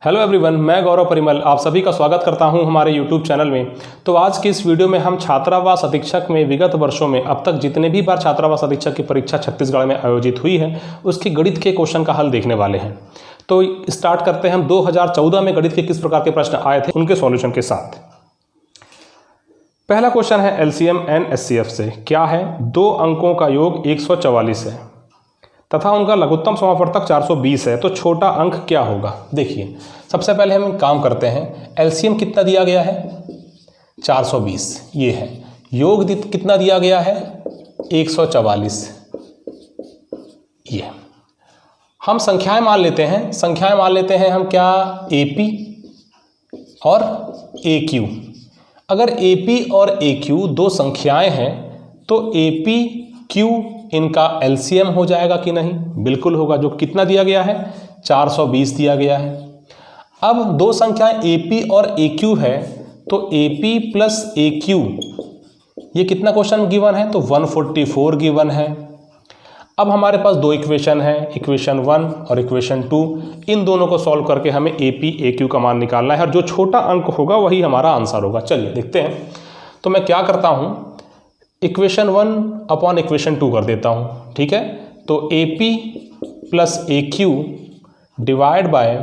Hello everyone, मैं गौरव परिमल आप सभी का स्वागत करता हूं हमारे यूट्यूब चैनल में। तो आज की इस वीडियो में हम छात्रावास अधीक्षक में विगत वर्षों में अब तक जितने भी बार छात्रावास अधीक्षक की परीक्षा छत्तीसगढ़ में आयोजित हुई है उसकी गणित के क्वेश्चन का हल देखने वाले हैं। तो स्टार्ट करते हैं हम 2014 में गणित के किस प्रकार के प्रश्न आए थे उनके सॉल्यूशन के साथ। पहला क्वेश्चन है एलसीएम एंड एचसीएफ से। क्या है? दो अंकों का योग 144 है तथा उनका लघुत्तम समापवर्तक 420 है, तो छोटा अंक क्या होगा? देखिए, सबसे पहले हम काम करते हैं। एलसीएम कितना दिया गया है? 420 ये है। योग कितना दिया गया है? 144 ये। हम संख्याएं मान लेते हैं। संख्याएं मान लेते हैं हम क्या? एपी और एक्यू। अगर एपी और एक्यू दो संख्याएं हैं तो एपी क्यू इनका एलसीएम हो जाएगा कि नहीं? बिल्कुल होगा। जो कितना दिया गया है? 420 दिया गया है। अब दो संख्याएं एपी और एक्यू है तो एपी प्लस एक्यू ये कितना क्वेश्चन गिवन है? तो 144 गिवन है। अब हमारे पास दो इक्वेशन है, इक्वेशन 1 और इक्वेशन 2। इन दोनों को सॉल्व करके हमें एपी एक्यू का मान निकालना है और जो छोटा अंक होगा वही हमारा आंसर होगा। चलिए देखते हैं। तो मैं क्या करता हूँ, इक्वेशन 1 अपॉन इक्वेशन 2 कर देता हूँ। ठीक है, तो AP plus AQ divide by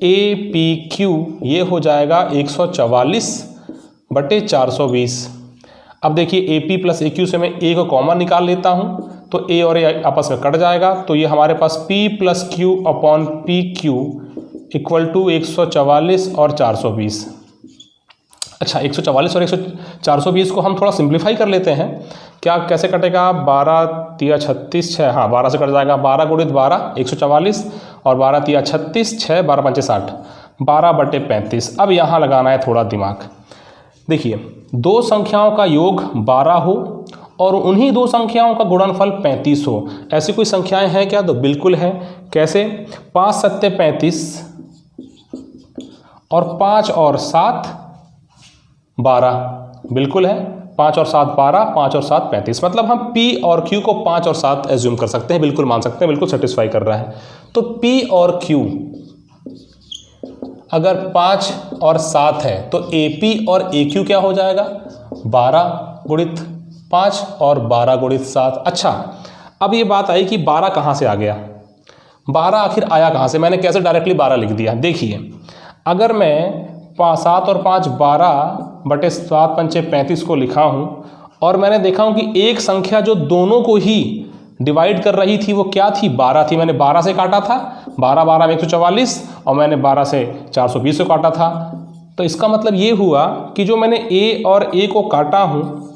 APQ ये हो जाएगा 144/420। अब देखिए AP प्लस AQ से मैं A को कॉमन निकाल लेता हूँ तो A और A आपस में कट जाएगा, तो ये हमारे पास P plus Q upon PQ equal to 144 और 420। अच्छा, 144 और 420 को हम थोड़ा सिंप्लीफाई कर लेते हैं। क्या कैसे कटेगा? 12 तिया 36 6, हाँ 12 से कट जाएगा। 12 गुणित 12 144 और 12 तिया 36 6 12 पंचे 60 12/35। अब यहाँ लगाना है थोड़ा दिमाग। देखिए, दो संख्याओं का योग 12 हो और उन्हीं दो संख्याओं का गुणनफल 35 हो, ऐसी कोई संख्याएं हैं क्या? तो बिल्कुल है। कैसे? 5 सत्ते 35 और 5 और 7 12। बिल्कुल है। 5 और 7 12, 5 और 7 35। मतलब हम P और Q को 5 और 7 एज्यूम कर सकते हैं, बिल्कुल मान सकते हैं, बिल्कुल सेटिस्फाई कर रहा है। तो P और Q अगर 5 और 7 है तो AP और AQ क्या हो जाएगा? 12 गुणित 5 और 12 गुणित 7। अच्छा, अब ये बात आई कि 12 कहाँ से आ गया? 12 आखिर आया कहाँ से? मैंने कैसे डायरेक्टली 12 लिख दिया? देखिए, अगर मैं 7 और 5 12/7 पंचे 35 को लिखा हूँ और मैंने देखा हूँ कि एक संख्या जो दोनों को ही डिवाइड कर रही थी वो क्या थी? 12 थी। मैंने 12 से काटा था, 12 12 में 144 और मैंने 12 से 420 से काटा था। तो इसका मतलब ये हुआ कि जो मैंने A और A को काटा हूँ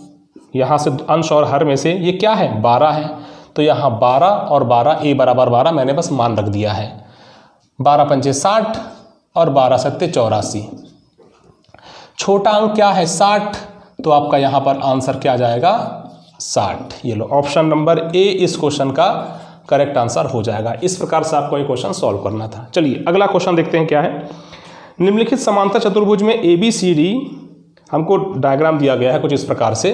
यहाँ से अंश और हर में से, ये क्या है? 12 है। तो यहाँ 12 और 12 A बराबर 12 मैंने बस मान रख दिया है। 12 पंचे 60 और 12 सत्ते 84। छोटा अंक क्या है? 60। तो आपका यहां पर आंसर क्या जाएगा? 60। ये लो, ऑप्शन नंबर A इस क्वेश्चन का करेक्ट आंसर हो जाएगा। इस प्रकार से आपको ये क्वेश्चन सॉल्व करना था। चलिए अगला क्वेश्चन देखते हैं क्या है। निम्नलिखित समांतर चतुर्भुज में ABCD हमको डायग्राम दिया गया है कुछ इस प्रकार से।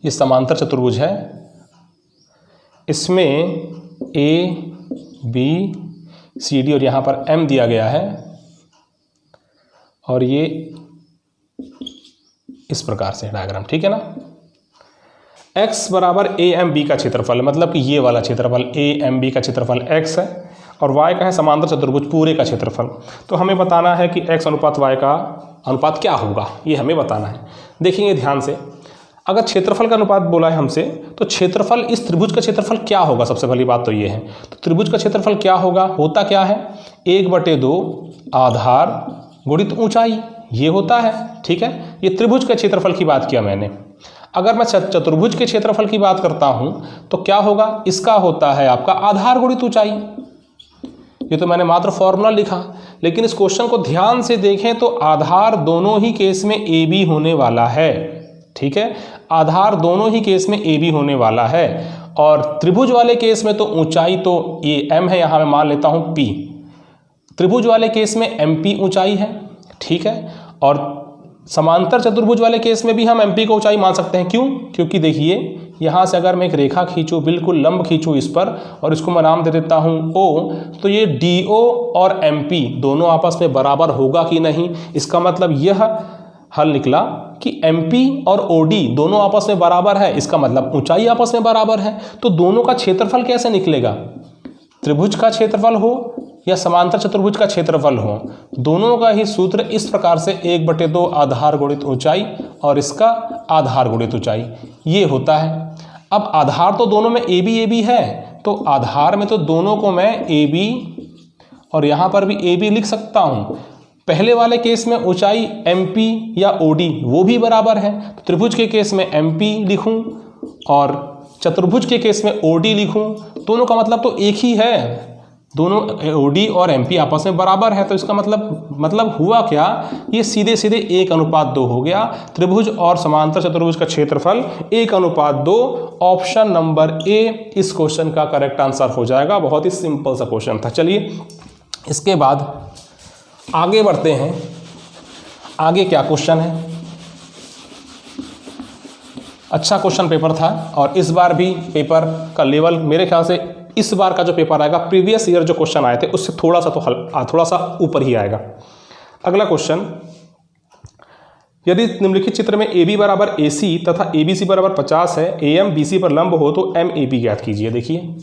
ये समांतर चतुर्भुज है, इसमें ABCD और यहाँ पर M दिया गया है और ये इस प्रकार से डायग्राम। ठीक है ना? x बराबर AMB का क्षेत्रफल, मतलब कि ये वाला क्षेत्रफल AMB का क्षेत्रफल x है और y का है समांतर चतुर्भुज पूरे का क्षेत्रफल। तो हमें बताना है कि x अनुपात y का अनुपात क्या होगा, ये हमें बताना है। देखेंगे ध्यान से, अगर क्षेत्रफल का अनुपात बोला है हमसे तो क्षेत्रफल इस त्रिभुज का क्षेत्रफल क्या होगा? सबसे पहली बात तो ये है। तो त्रिभुज का क्षेत्रफल क्या होगा? होता क्या है? 1/2 आधार गुणित ऊंचाई, ये होता है। ठीक है, ये त्रिभुज के क्षेत्रफल की बात किया मैंने। अगर मैं चतुर्भुज के क्षेत्रफल की बात करता हूं तो क्या होगा? इसका होता है आपका आधार गुणित ऊंचाई। ये तो मैंने मात्र फॉर्मूला लिखा, लेकिन इस क्वेश्चन को ध्यान से देखें तो आधार दोनों ही केस में AB होने वाला है। ठीक है, आधार दोनों ही केस में AB होने वाला है और त्रिभुज वाले केस में तो ऊंचाई तो ये M है, यहाँ मैं मान लेता हूँ P। त्रिभुज वाले केस में MP ऊंचाई है। ठीक है, और समांतर चतुर्भुज वाले केस में भी हम MP को ऊंचाई मान सकते हैं। क्यों? क्योंकि देखिए यहाँ से अगर मैं एक रेखा खींचूँ, बिल्कुल लंब खींचूँ इस पर, और इसको मैं नाम दे देता हूँ O, तो ये DO और MP दोनों आपस में बराबर होगा कि नहीं। इसका मतलब यह हल निकला कि MP और OD दोनों आपस में बराबर है, इसका मतलब ऊंचाई आपस में बराबर है। तो दोनों का क्षेत्रफल कैसे निकलेगा? त्रिभुज का क्षेत्रफल हो या समांतर चतुर्भुज का क्षेत्रफल हो, दोनों का ही सूत्र इस प्रकार से 1/2 आधार गुणित ऊंचाई और इसका आधार गुणित ऊंचाई ये होता है। अब आधार तो दोनों में AB है, तो आधार में तो दोनों को मैं AB और यहाँ पर भी AB लिख सकता हूँ। पहले वाले केस में ऊंचाई MP या OD वो भी बराबर है, तो त्रिभुज के केस में MP लिखूँ और चतुर्भुज के केस में OD लिखूँ। दोनों का मतलब तो एक ही है, दोनों OD और MP आपस में बराबर है। तो इसका मतलब हुआ क्या, ये सीधे सीधे 1:2 हो गया। त्रिभुज और समांतर चतुर्भुज का क्षेत्रफल 1:2। ऑप्शन नंबर A इस क्वेश्चन का करेक्ट आंसर हो जाएगा। बहुत ही सिंपल सा क्वेश्चन था। चलिए इसके बाद आगे बढ़ते हैं। आगे क्या क्वेश्चन है? अच्छा क्वेश्चन पेपर था और इस बार भी पेपर का लेवल मेरे ख्याल से इस बार का जो पेपर आएगा, प्रीवियस ईयर जो क्वेश्चन आए थे उससे थोड़ा सा ऊपर ही आएगा। अगला क्वेश्चन, यदि निम्नलिखित चित्र में AB बराबर AC तथा ABC बराबर 50 है, AM BC पर लंब हो तो MAB ज्ञात कीजिए। देखिए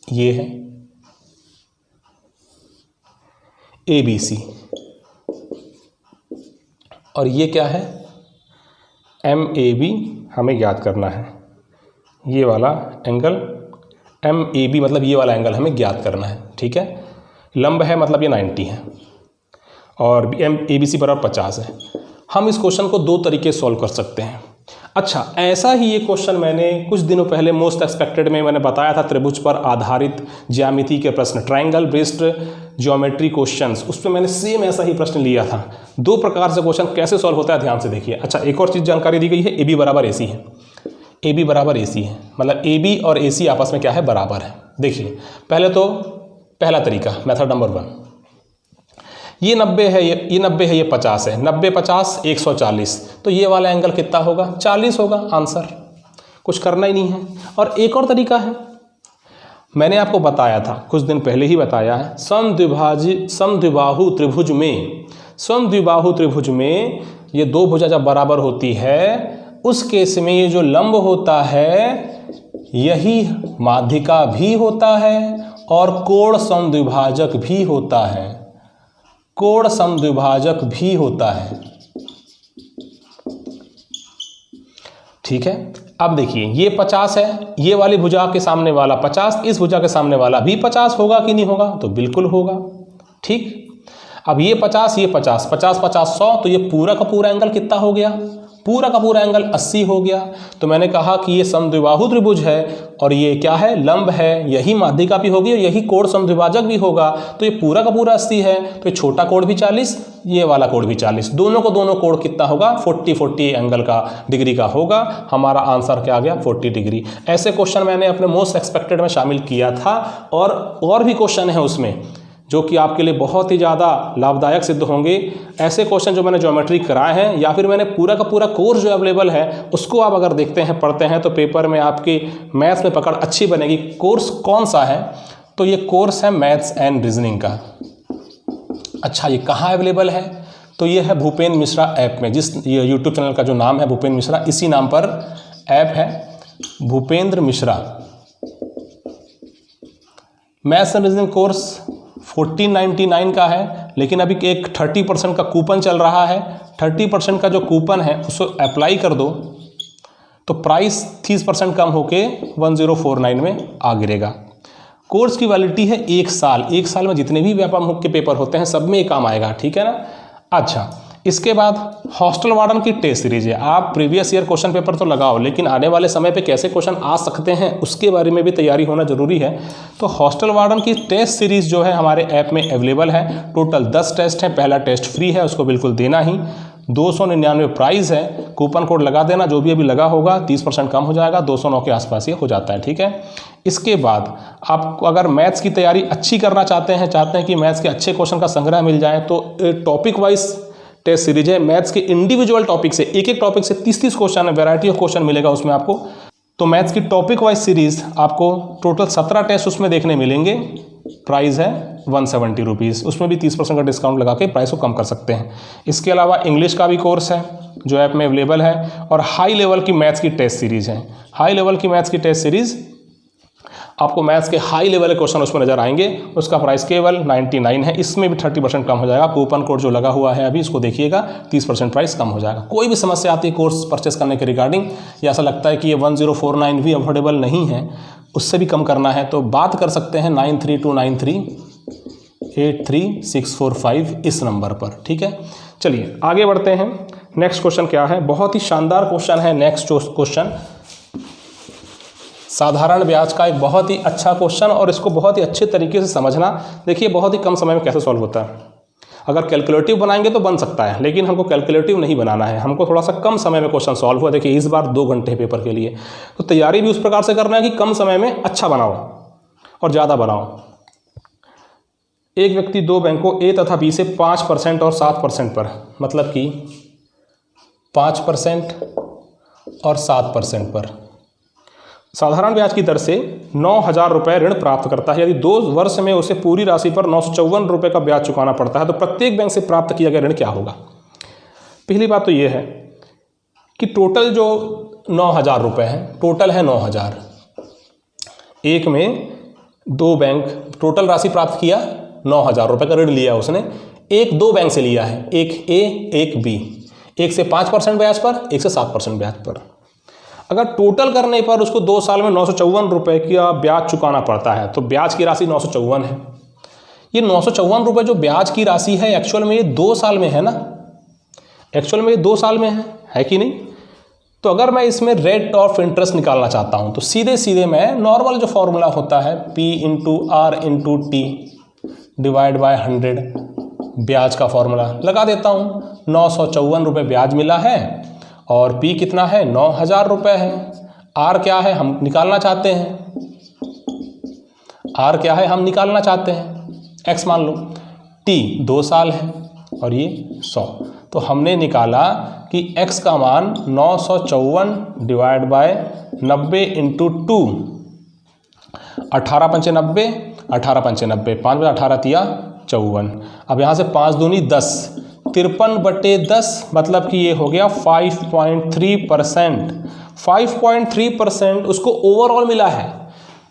ये है ABC और ये क्या है MAB, हमें ज्ञात करना है। ये वाला एंगल MAB मतलब ये वाला एंगल हमें ज्ञात करना है, ठीक है। लंब है मतलब ये 90 है और ABC बराबर 50 है। हम इस क्वेश्चन को 2 तरीके सॉल्व कर सकते हैं। अच्छा, ऐसा ही ये क्वेश्चन मैंने कुछ दिनों पहले मोस्ट एक्सपेक्टेड में मैंने बताया था, त्रिभुज पर आधारित ज्यामिति के प्रश्न, ट्रायंगल बेस्ड ज्योमेट्री क्वेश्चंस, उस पर मैंने सेम ऐसा ही प्रश्न लिया था। 2 प्रकार से क्वेश्चन कैसे सॉल्व होता है ध्यान से देखिए। अच्छा, एक और चीज़ जानकारी दी गई है, AB बराबर AC है। AB बराबर AC है मतलब AB और AC आपस में क्या है, बराबर है। देखिए पहले तो पहला तरीका, मेथड नंबर 1, ये 90 है, ये 90 है, ये 50 है। 90 50 140, तो ये वाला एंगल कितना होगा, 40 होगा। आंसर, कुछ करना ही नहीं है। और एक और तरीका है, मैंने आपको बताया था कुछ दिन पहले ही बताया है, समद्विबाहु त्रिभुज में ये 2 भुजा जब बराबर होती है उस केस में ये जो लंब होता है यही माध्यिका भी होता है और कोण समद्विभाजक भी होता है। कोण समद्विभाजक भी होता है, ठीक है। अब देखिए ये 50 है, ये वाली भुजा के सामने वाला 50, इस भुजा के सामने वाला भी 50 होगा कि नहीं होगा, तो बिल्कुल होगा, ठीक। अब ये 50 ये 50, 50 50 100, तो ये पूरा का पूरा एंगल कितना हो गया, पूरा का पूरा एंगल 80 हो गया। तो मैंने कहा कि ये समद्विबाहु त्रिभुज है और ये क्या है, लंब है, यही माध्यिका भी होगी और यही कोण समद्विभाजक भी होगा। तो ये पूरा का पूरा 80 है, तो ये छोटा कोण भी 40, ये वाला कोण भी 40, दोनों को दोनों कोण कितना होगा, 40 एंगल का डिग्री का होगा। हमारा आंसर क्या आ गया, 40 डिग्री। ऐसे क्वेश्चन मैंने अपने मोस्ट एक्सपेक्टेड में शामिल किया था और भी क्वेश्चन है उसमें जो कि आपके लिए बहुत ही ज़्यादा लाभदायक सिद्ध होंगे। ऐसे क्वेश्चन जो मैंने ज्योमेट्री कराए हैं या फिर मैंने पूरा का पूरा कोर्स जो अवेलेबल है उसको आप अगर देखते हैं, पढ़ते हैं, तो पेपर में आपकी मैथ्स में पकड़ अच्छी बनेगी। कोर्स कौन सा है, तो ये कोर्स है मैथ्स एंड रीजनिंग का। अच्छा, ये कहाँ अवेलेबल है, तो ये है भूपेंद्र मिश्रा ऐप में, जिस ये यूट्यूब चैनल का जो नाम है भूपेंद्र मिश्रा, इसी नाम पर ऐप है Bhupendra Mishra. Maths and reasoning course 1499 का है, लेकिन अभी एक 30% का कूपन चल रहा है। 30% का जो कूपन है उसको अप्लाई कर दो तो प्राइस 30% कम होके 1049 में आ गिरेगा। कोर्स की वैलिडिटी है 1 साल। 1 साल में जितने भी व्यापम मुक्त के पेपर होते हैं सब में ये काम आएगा, ठीक है ना। अच्छा, इसके बाद हॉस्टल वार्डन की टेस्ट सीरीज है। आप प्रीवियस ईयर क्वेश्चन पेपर तो लगाओ, लेकिन आने वाले समय पे कैसे क्वेश्चन आ सकते हैं उसके बारे में भी तैयारी होना जरूरी है। तो हॉस्टल वार्डन की टेस्ट सीरीज जो है हमारे ऐप में अवेलेबल है। टोटल 10 टेस्ट हैं, पहला टेस्ट फ्री है, उसको बिल्कुल देना ही। 299 प्राइस है। कूपन कोड लगा देना, जो भी अभी लगा होगा 30% कम हो जाएगा, 209 के आसपास ये हो जाता है, ठीक है। इसके बाद आप अगर मैथ्स की तैयारी अच्छी करना चाहते हैं कि मैथ्स के अच्छे क्वेश्चन का संग्रह मिल जाए, तो टॉपिक वाइज टेस्ट सीरीज है। मैथ्स के इंडिविजुअल टॉपिक से, एक एक टॉपिक से 30-30 क्वेश्चन है, वैरायटी ऑफ क्वेश्चन मिलेगा उसमें आपको। तो मैथ्स की टॉपिक वाइज सीरीज आपको टोटल 17 टेस्ट उसमें देखने मिलेंगे। प्राइस है 170 रुपीज़, उसमें भी 30% का डिस्काउंट लगा के प्राइस को कम कर सकते हैं। इसके अलावा इंग्लिश का भी कोर्स है जो ऐप में अवेलेबल है, और हाई लेवल की मैथ्स की टेस्ट सीरीज है। हाई लेवल की मैथ्स की टेस्ट सीरीज आपको मैथ्स के हाई लेवल के क्वेश्चन उसमें नजर आएंगे। उसका प्राइस केवल 99 है। इसमें भी 30% कम हो जाएगा। कूपन कोड जो लगा हुआ है अभी, इसको देखिएगा, 30% प्राइस कम हो जाएगा। कोई भी समस्या आती है कोर्स परचेस करने के रिगार्डिंग, या ऐसा लगता है कि ये 1049 भी अफोर्डेबल नहीं है, उससे भी कम करना है, तो बात कर सकते हैं 9329383645 इस नंबर पर। ठीक है, चलिए आगे बढ़ते हैं। नेक्स्ट क्वेश्चन क्या है? बहुत ही शानदार क्वेश्चन है नेक्स्ट क्वेश्चन, साधारण ब्याज का एक बहुत ही अच्छा क्वेश्चन, और इसको बहुत ही अच्छे तरीके से समझना। देखिए बहुत ही कम समय में कैसे सॉल्व होता है। अगर कैलकुलेटिव बनाएंगे तो बन सकता है, लेकिन हमको कैलकुलेटिव नहीं बनाना है, हमको थोड़ा सा कम समय में क्वेश्चन सॉल्व हुआ। देखिए इस बार 2 घंटे पेपर के लिए, तो तैयारी भी उस प्रकार से करना है कि कम समय में अच्छा बनाओ और ज़्यादा बनाओ। एक व्यक्ति 2 बैंकों ए तथा बी से 5% और 7% पर, मतलब कि 5% और 7% पर साधारण ब्याज की दर से 9,000 रुपये ऋण प्राप्त करता है। यदि 2 वर्ष में उसे पूरी राशि पर 954 रुपये का ब्याज चुकाना पड़ता है, तो प्रत्येक बैंक से प्राप्त किया गया ऋण क्या होगा? पहली बात तो ये है कि टोटल जो 9,000 रुपये है, टोटल है 9,000। एक में 2 बैंक टोटल राशि प्राप्त किया, 9,000 रुपये का ऋण लिया उसने। 2 बैंक से लिया है, एक ए एक बी, एक से 5% ब्याज पर, एक से 7% ब्याज पर। अगर टोटल करने पर उसको 2 साल में 954 रुपये का ब्याज चुकाना पड़ता है, तो ब्याज की राशि 954 है। ये 954 रुपये जो ब्याज की राशि है, एक्चुअल में ये 2 साल में है ना, एक्चुअल में ये 2 साल में है कि नहीं? तो अगर मैं इसमें रेट ऑफ इंटरेस्ट निकालना चाहता हूँ, तो सीधे सीधे मैं नॉर्मल जो फॉर्मूला होता है P × R × T divide by 100 ब्याज का फॉर्मूला लगा देता हूँ। 954 रुपये ब्याज मिला है, और P कितना है? 9,000 रुपये है। R क्या है हम निकालना चाहते हैं, R क्या है हम निकालना चाहते हैं, X मान लो। T 2 साल है और ये 100। तो हमने निकाला कि X का मान 954 डिवाइड बाय 90 × 2, 18 पंचे 90, 18 पंचे 90, 5 × 18 तिया 54। अब यहाँ से 5 दूनी 10, 53/10, मतलब कि ये हो गया 5.3%। 5.3% उसको ओवरऑल मिला है।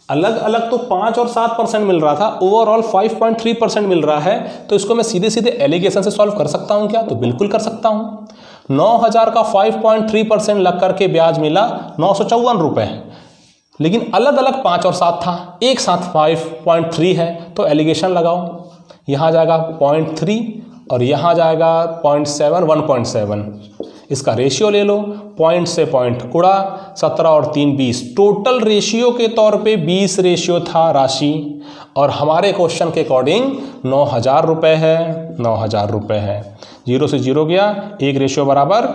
अलग अलग तो 5 और 7% मिल रहा था, ओवरऑल 5.3% मिल रहा है। तो इसको मैं सीधे सीधे एलिगेशन से सॉल्व कर सकता हूँ क्या? तो बिल्कुल कर सकता हूँ। 9,000 का 5.3% लग करके ब्याज मिला 954 रुपये, लेकिन अलग अलग 5 और 7 था, एक साथ 5.3 है। तो एलिगेशन लगाओ, यहाँ जाएगा 0.3 और यहाँ जाएगा 0.7, 1.7। इसका रेशियो ले लो, पॉइंट से पॉइंट उड़ा, 17 और 3 20। टोटल रेशियो के तौर पे 20 रेशियो था राशि, और हमारे क्वेश्चन के अकॉर्डिंग 9,000 रुपये है, 9,000 रुपये है। 0 से 0 गया, 1 रेशियो बराबर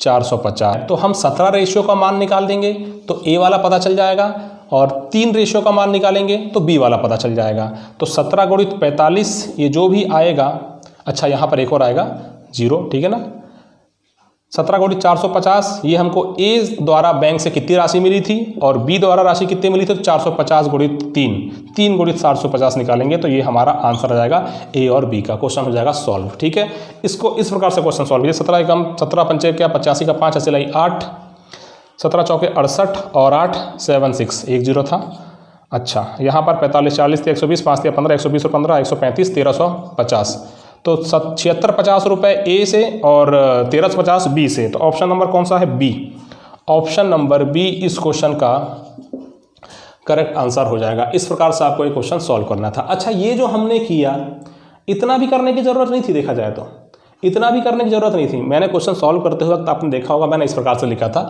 450। तो हम 17 रेशियो का मान निकाल देंगे तो ए वाला पता चल जाएगा, और 3 रेशियो का मान निकालेंगे तो बी वाला पता चल जाएगा। तो 17 × 45 ये जो भी आएगा, अच्छा यहाँ पर एक और आएगा 0, ठीक है ना। 17 × 450 ये हमको ए द्वारा बैंक से कितनी राशि मिली थी और बी द्वारा राशि कितनी मिली थी, तो 450 × 3, 3 × 750 निकालेंगे तो ये हमारा आंसर आ जाएगा ए और बी का। क्वेश्चन हो जाएगा सॉल्व। ठीक है, इसको इस प्रकार से क्वेश्चन सॉल्व कीजिए। 17 कम 17 पंचे क्या 85 का 5 ऐसे लाई 8, 17 चौके 68 और 8 76, 1 0 था। अच्छा यहाँ पर 45 40 120, 5 15, 120 और 15 135, 1350। तो 7650 रुपये ए से और 1350 बी से। तो ऑप्शन नंबर कौन सा है? बी। ऑप्शन नंबर बी इस क्वेश्चन का करेक्ट आंसर हो जाएगा। इस प्रकार से आपको ये क्वेश्चन सॉल्व करना था। अच्छा ये जो हमने किया, इतना भी करने की ज़रूरत नहीं थी, देखा जाए तो इतना भी करने की ज़रूरत नहीं थी। मैंने क्वेश्चन सॉल्व करते हुए आपने देखा होगा, मैंने इस प्रकार से लिखा था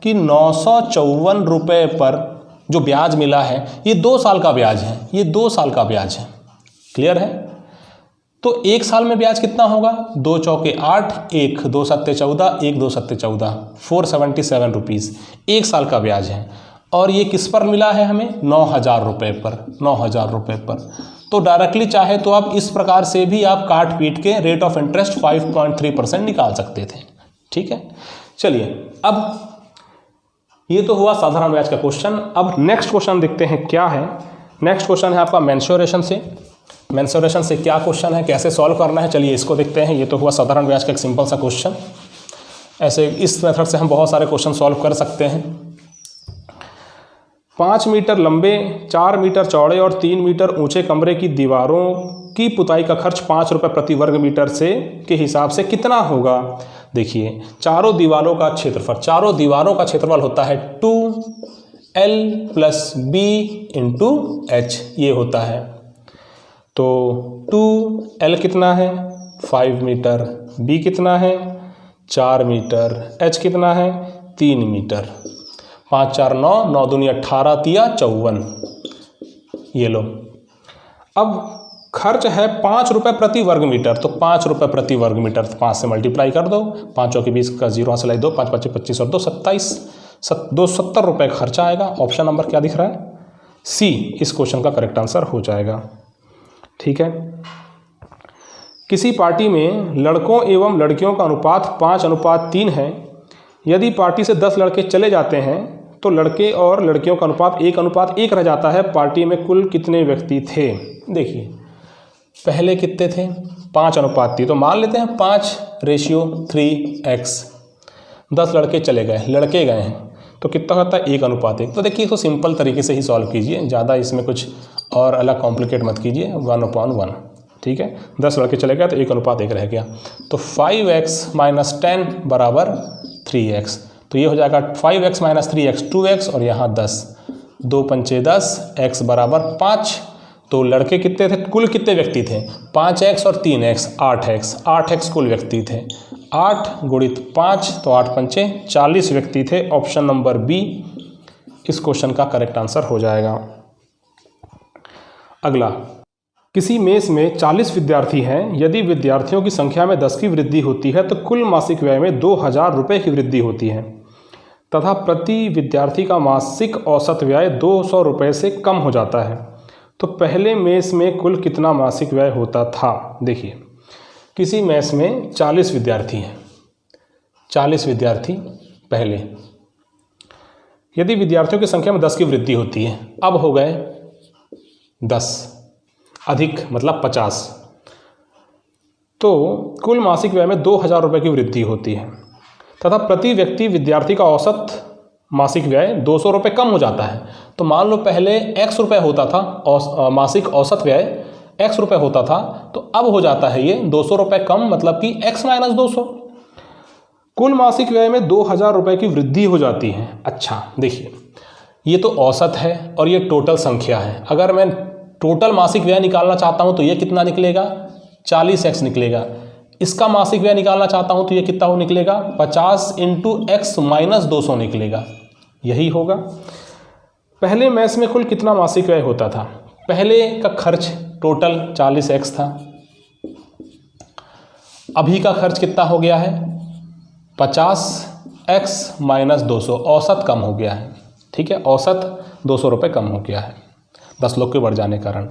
कि 954 रुपये पर जो ब्याज मिला है ये 2 साल का ब्याज है, ये 2 साल का ब्याज है। क्लियर है? तो 1 साल में ब्याज कितना होगा? 2 चौके 8, 1 2 सत्ते 14, 1 2 सत्ते 14, 477 रुपीज़ 1 साल का ब्याज है। और ये किस पर मिला है हमें, 9,000 रुपये पर, 9,000 रुपये पर। तो डायरेक्टली चाहे तो आप इस प्रकार से भी आप काट पीट के रेट ऑफ इंटरेस्ट 5.3% निकाल सकते थे। ठीक है, चलिए अब ये तो हुआ साधारण ब्याज का क्वेश्चन। अब नेक्स्ट क्वेश्चन देखते हैं क्या है। नेक्स्ट क्वेश्चन है आपका मेंसुरेशन से। मेंसुरेशन से क्या क्वेश्चन है, कैसे सॉल्व करना है, चलिए इसको देखते हैं। ये तो हुआ साधारण ब्याज का एक सिंपल सा क्वेश्चन। ऐसे इस मेथड से हम बहुत सारे क्वेश्चन सॉल्व कर सकते हैं। 5 मीटर लंबे, 4 मीटर चौड़े और 3 मीटर ऊंचे कमरे की दीवारों की पुताई का खर्च 5 रुपये प्रति वर्ग मीटर से के हिसाब से कितना होगा। देखिए चारों दीवारों का क्षेत्रफल, चारों दीवारों का क्षेत्रफल होता है 2L + B × H, ये होता है। तो 2L कितना है 5 मीटर, B कितना है 4 मीटर, H कितना है 3 मीटर। 5 4 9, 9 दूनी 18, तिया 54। ये लो, अब खर्च है 5 रुपये प्रति वर्ग मीटर, तो 5 रुपये प्रति वर्ग मीटर 5 से मल्टीप्लाई कर दो, 5 के 20 का 0 से लाई दो, 5 5 25 और 2 27, 270 रुपये खर्चा आएगा। ऑप्शन नंबर क्या दिख रहा है, सी इस क्वेश्चन का करेक्ट आंसर हो जाएगा। ठीक है, किसी पार्टी में लड़कों एवं लड़कियों का अनुपात 5:3 है। यदि पार्टी से 10 लड़के चले जाते हैं तो लड़के और लड़कियों का अनुपात 1:1 रह जाता है। पार्टी में कुल कितने व्यक्ति थे। देखिए पहले कितने थे, 5:3, तो मान लेते हैं 5:3x। 10 लड़के चले गए, लड़के गए हैं, तो कितना होता है 1:1। तो देखिए इसको सिंपल तरीके से ही सॉल्व कीजिए, ज़्यादा इसमें कुछ और अलग कॉम्प्लिकेट मत कीजिए। 1/1, ठीक है, 10 लड़के चले गए तो 1:1 रह गया। तो 5x - 10 = 3x, तो ये हो जाएगा 5x - 3x 2x, और यहाँ 10, 2 पंचे 10, x = 5। तो लड़के कितने थे, कुल कितने व्यक्ति थे, 5x और 3x 8x, 8x कुल व्यक्ति थे। 8 × 5, तो 8 पंचे 40 व्यक्ति थे। ऑप्शन नंबर बी इस क्वेश्चन का करेक्ट आंसर हो जाएगा। अगला, किसी मेस में 40 विद्यार्थी हैं। यदि विद्यार्थियों की संख्या में 10 की वृद्धि होती है तो कुल मासिक व्यय में 2000 रुपये की वृद्धि होती है तथा प्रति विद्यार्थी का मासिक औसत व्यय 200 रुपये से कम हो जाता है। तो पहले मेस में कुल कितना मासिक व्यय होता था। देखिए किसी मेस में 40 विद्यार्थी हैं, 40 विद्यार्थी पहले। यदि विद्यार्थियों की संख्या में 10 की वृद्धि होती है, अब हो गए 10 अधिक मतलब 50, तो कुल मासिक व्यय में 2000 रुपये की वृद्धि होती है तथा प्रति व्यक्ति विद्यार्थी का औसत मासिक व्यय 200 रुपये कम हो जाता है। तो मान लो पहले x रुपये होता था, मासिक औसत व्यय x रुपये होता था, तो अब हो जाता है ये 200 रुपये कम, मतलब कि x - 200। कुल मासिक व्यय में 2000 रुपये की वृद्धि हो जाती है। अच्छा देखिए, ये तो औसत है और ये टोटल संख्या है। अगर मैं टोटल मासिक व्यय निकालना चाहता हूँ तो ये कितना निकलेगा, 40x निकलेगा। इसका मासिक व्यय निकालना चाहता हूँ तो ये कितना हो निकलेगा, 50 × x - 200 निकलेगा। यही होगा। पहले मेस में कुल कितना मासिक व्यय होता था। पहले का खर्च टोटल 40x था, अभी का खर्च कितना हो गया है 50x - 200, औसत कम हो गया है। ठीक है, औसत 200 रुपये कम हो गया है 10 लोग के बढ़ जाने के कारण।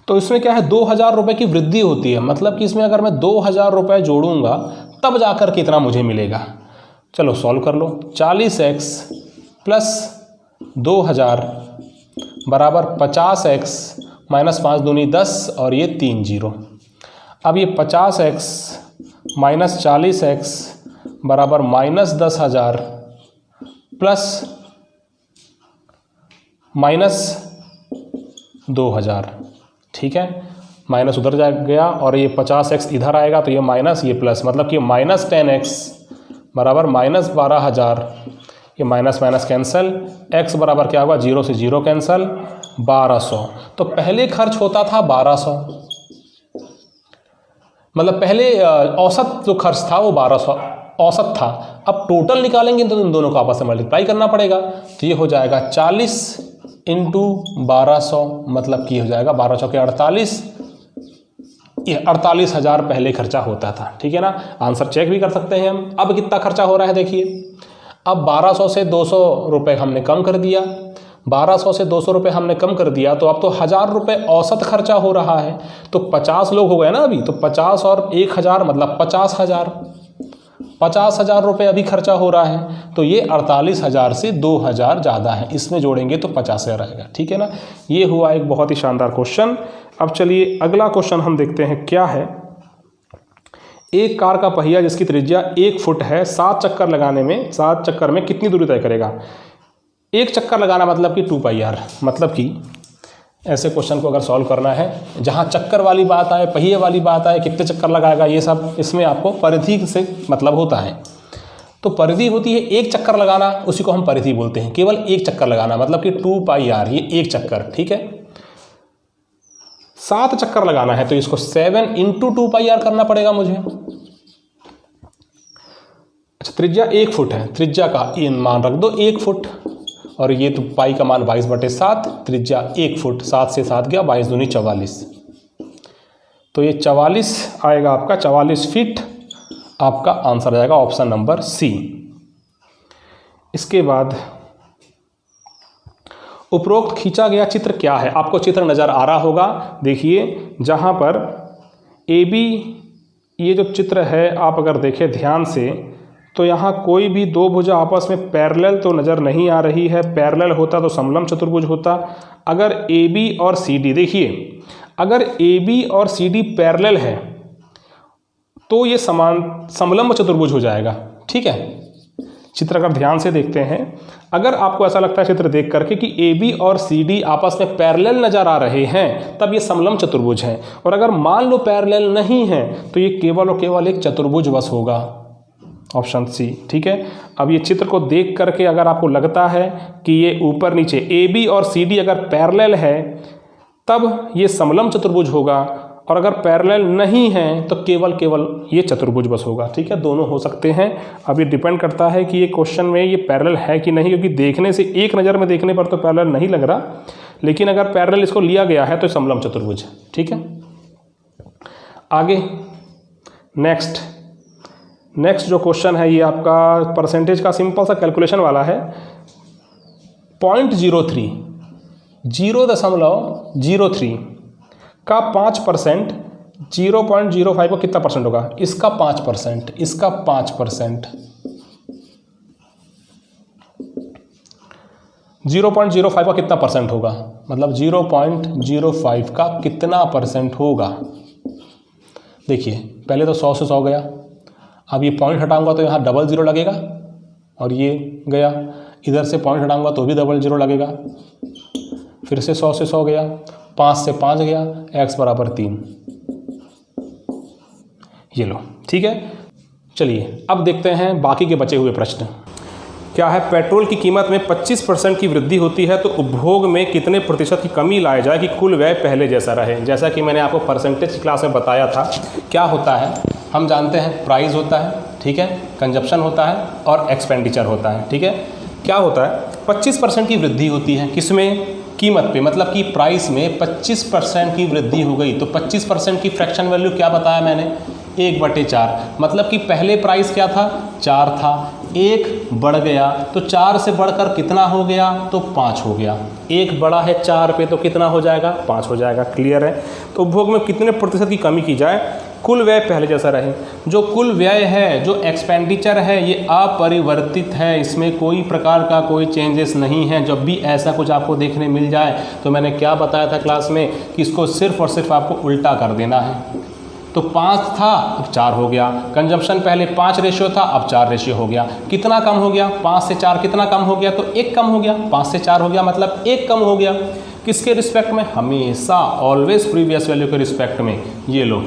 तो इसमें क्या है 2000 रुपये की वृद्धि होती है, मतलब कि इसमें अगर मैं 2000 रुपये जोड़ूंगा तब जाकर कितना मुझे मिलेगा। चलो सॉल्व कर लो। 40x + 2000 = 50x - 5 दूनी 10 और ये 3 0। अब ये 50x - 40x = -10,000 प्लस -2000। ठीक है, माइनस उधर जा गया और ये 50x इधर आएगा, तो ये माइनस ये प्लस, मतलब कि -10x = -12,000। ये माइनस माइनस कैंसिल, x बराबर क्या होगा 0 से 0 कैंसिल, 1200। तो पहले खर्च होता था 1200, मतलब पहले औसत जो खर्च था वो 1200 औसत था। अब टोटल निकालेंगे तो इन दोनों को आपस में मल्टीप्लाई करना पड़ेगा। तो ये हो जाएगा 40 × 1200, मतलब कि हो जाएगा 1200 के 48, ये 48,000 पहले खर्चा होता था। ठीक है ना, आंसर चेक भी कर सकते हैं हम। अब कितना खर्चा हो रहा है देखिए, अब 1200 से 200 रुपये हमने कम कर दिया। 1200 से 200 रुपये हमने कम कर दिया, तो अब तो 1000 रुपये औसत खर्चा हो रहा है। तो 50 लोग हो गए ना अभी, तो 50 और 1000 मतलब 50,000 रुपये अभी खर्चा हो रहा है। तो ये 48,000 से 2,000 ज़्यादा है, इसमें जोड़ेंगे तो 50,000 आएगा। ठीक है ना, ये हुआ एक बहुत ही शानदार क्वेश्चन। अब चलिए अगला क्वेश्चन हम देखते हैं क्या है। एक कार का पहिया जिसकी त्रिज्या 1 फुट है, 7 चक्कर में कितनी दूरी तय करेगा। एक चक्कर लगाना मतलब कि 2πr, मतलब कि ऐसे क्वेश्चन को अगर सॉल्व करना है जहाँ चक्कर वाली बात आए, पहिए वाली बात आए, कितने चक्कर लगाएगा, ये सब इसमें आपको परिधि से मतलब होता है। तो परिधि होती है एक चक्कर लगाना, उसी को हम परिधि बोलते हैं। केवल एक चक्कर लगाना मतलब कि 2πr, ये एक चक्कर। ठीक है, 7 चक्कर लगाना है तो इसको 7 × 2πr करना पड़ेगा मुझे। अच्छा, त्रिज्या 1 फुट है, त्रिज्या का मान रख दो 1 फुट, और ये तो पाई का मान 22/7, त्रिज्या 1 फुट, 7 से 7 गया, 22 दूनी 44, तो ये 44 आएगा आपका, 44 फीट आपका आंसर आएगा ऑप्शन नंबर सी। इसके बाद उपरोक्त खींचा गया चित्र क्या है। आपको चित्र नज़र आ रहा होगा, देखिए जहाँ पर AB ये जो चित्र है, आप अगर देखें ध्यान से तो यहाँ कोई भी दो भुजा आपस में पैरेलल तो नज़र नहीं आ रही है। पैरेलल होता तो समलंब चतुर्भुज होता। अगर AB और CD, देखिए अगर AB और CD पैरेलल है तो ये समलंब चतुर्भुज हो जाएगा। ठीक है, चित्र अगर ध्यान से देखते हैं, अगर आपको ऐसा लगता है चित्र देख करके कि AB और CD आपस में पैरेलल नज़र आ रहे हैं, तब ये समलंब चतुर्भुज है। और अगर मान लो पैरेलल नहीं है तो ये केवल और केवल एक चतुर्भुज बस होगा, ऑप्शन सी। ठीक है, अब ये चित्र को देख करके अगर आपको लगता है कि ये ऊपर नीचे AB और CD अगर पैरेलल है तब ये समलंब चतुर्भुज होगा, और अगर पैरेलल नहीं है तो केवल ये चतुर्भुज बस होगा। ठीक है, दोनों हो सकते हैं। अब ये डिपेंड करता है कि ये क्वेश्चन में ये पैरेलल है कि नहीं, क्योंकि देखने से एक नज़र में देखने पर तो पैरेलल नहीं लग रहा, लेकिन अगर पैरेलल इसको लिया गया है तो समलंब चतुर्भुज है। ठीक है, आगे नेक्स्ट जो क्वेश्चन है ये आपका परसेंटेज का सिंपल सा कैलकुलेशन वाला है। 0.03 का 5%, 0.05 को कितना परसेंट होगा, इसका 5%, इसका 5%, 0.05 का कितना परसेंट होगा, मतलब 0.05 का कितना परसेंट होगा। देखिए पहले तो 100 से 100 गया, अब ये पॉइंट हटाऊंगा तो यहाँ डबल 0 लगेगा, और ये गया, इधर से पॉइंट हटाऊंगा तो भी डबल 0 लगेगा, फिर से 100 से 100 गया, 5 से 5 गया, x बराबर 3, ये लो। ठीक है, चलिए अब देखते हैं बाकी के बचे हुए प्रश्न क्या है। पेट्रोल की कीमत में 25% की वृद्धि होती है तो उपभोग में कितने प्रतिशत की कमी लाई जाए कि कुल व्यय पहले जैसा रहे। जैसा कि मैंने आपको परसेंटेज क्लास में बताया था, क्या होता है, हम जानते हैं प्राइस होता है, ठीक है, कंजप्शन होता है और एक्सपेंडिचर होता है। ठीक है, क्या होता है, 25% की वृद्धि होती है, किसमें, कीमत पे, मतलब कि प्राइस में 25% की वृद्धि हो गई। तो 25% की फ्रैक्शन वैल्यू क्या बताया मैंने, 1/4, मतलब कि पहले प्राइस क्या था, 4 था, 1 बढ़ गया तो 4 से बढ़कर कितना हो गया, तो 5 हो गया। 1 बढ़ा है 4 पे तो कितना हो जाएगा, 5 हो जाएगा। क्लियर है। तो उपभोग में कितने प्रतिशत की कमी की जाए, कुल व्यय पहले जैसा रहे। जो कुल व्यय है, जो एक्सपेंडिचर है, ये अपरिवर्तित है, इसमें कोई प्रकार का कोई चेंजेस नहीं है। जब भी ऐसा कुछ आपको देखने मिल जाए तो मैंने क्या बताया था क्लास में कि इसको सिर्फ और सिर्फ आपको उल्टा कर देना है। तो 5 था अब 4 हो गया, कंजम्पशन पहले 5 रेशियो था अब 4 रेशियो हो गया। कितना कम हो गया, 5 से 4 कितना कम हो गया, तो 1 कम हो गया। 5 से 4 हो गया मतलब 1 कम हो गया। किसके रिस्पेक्ट में, हमेशा ऑलवेज प्रीवियस वैल्यू के रिस्पेक्ट में। ये लो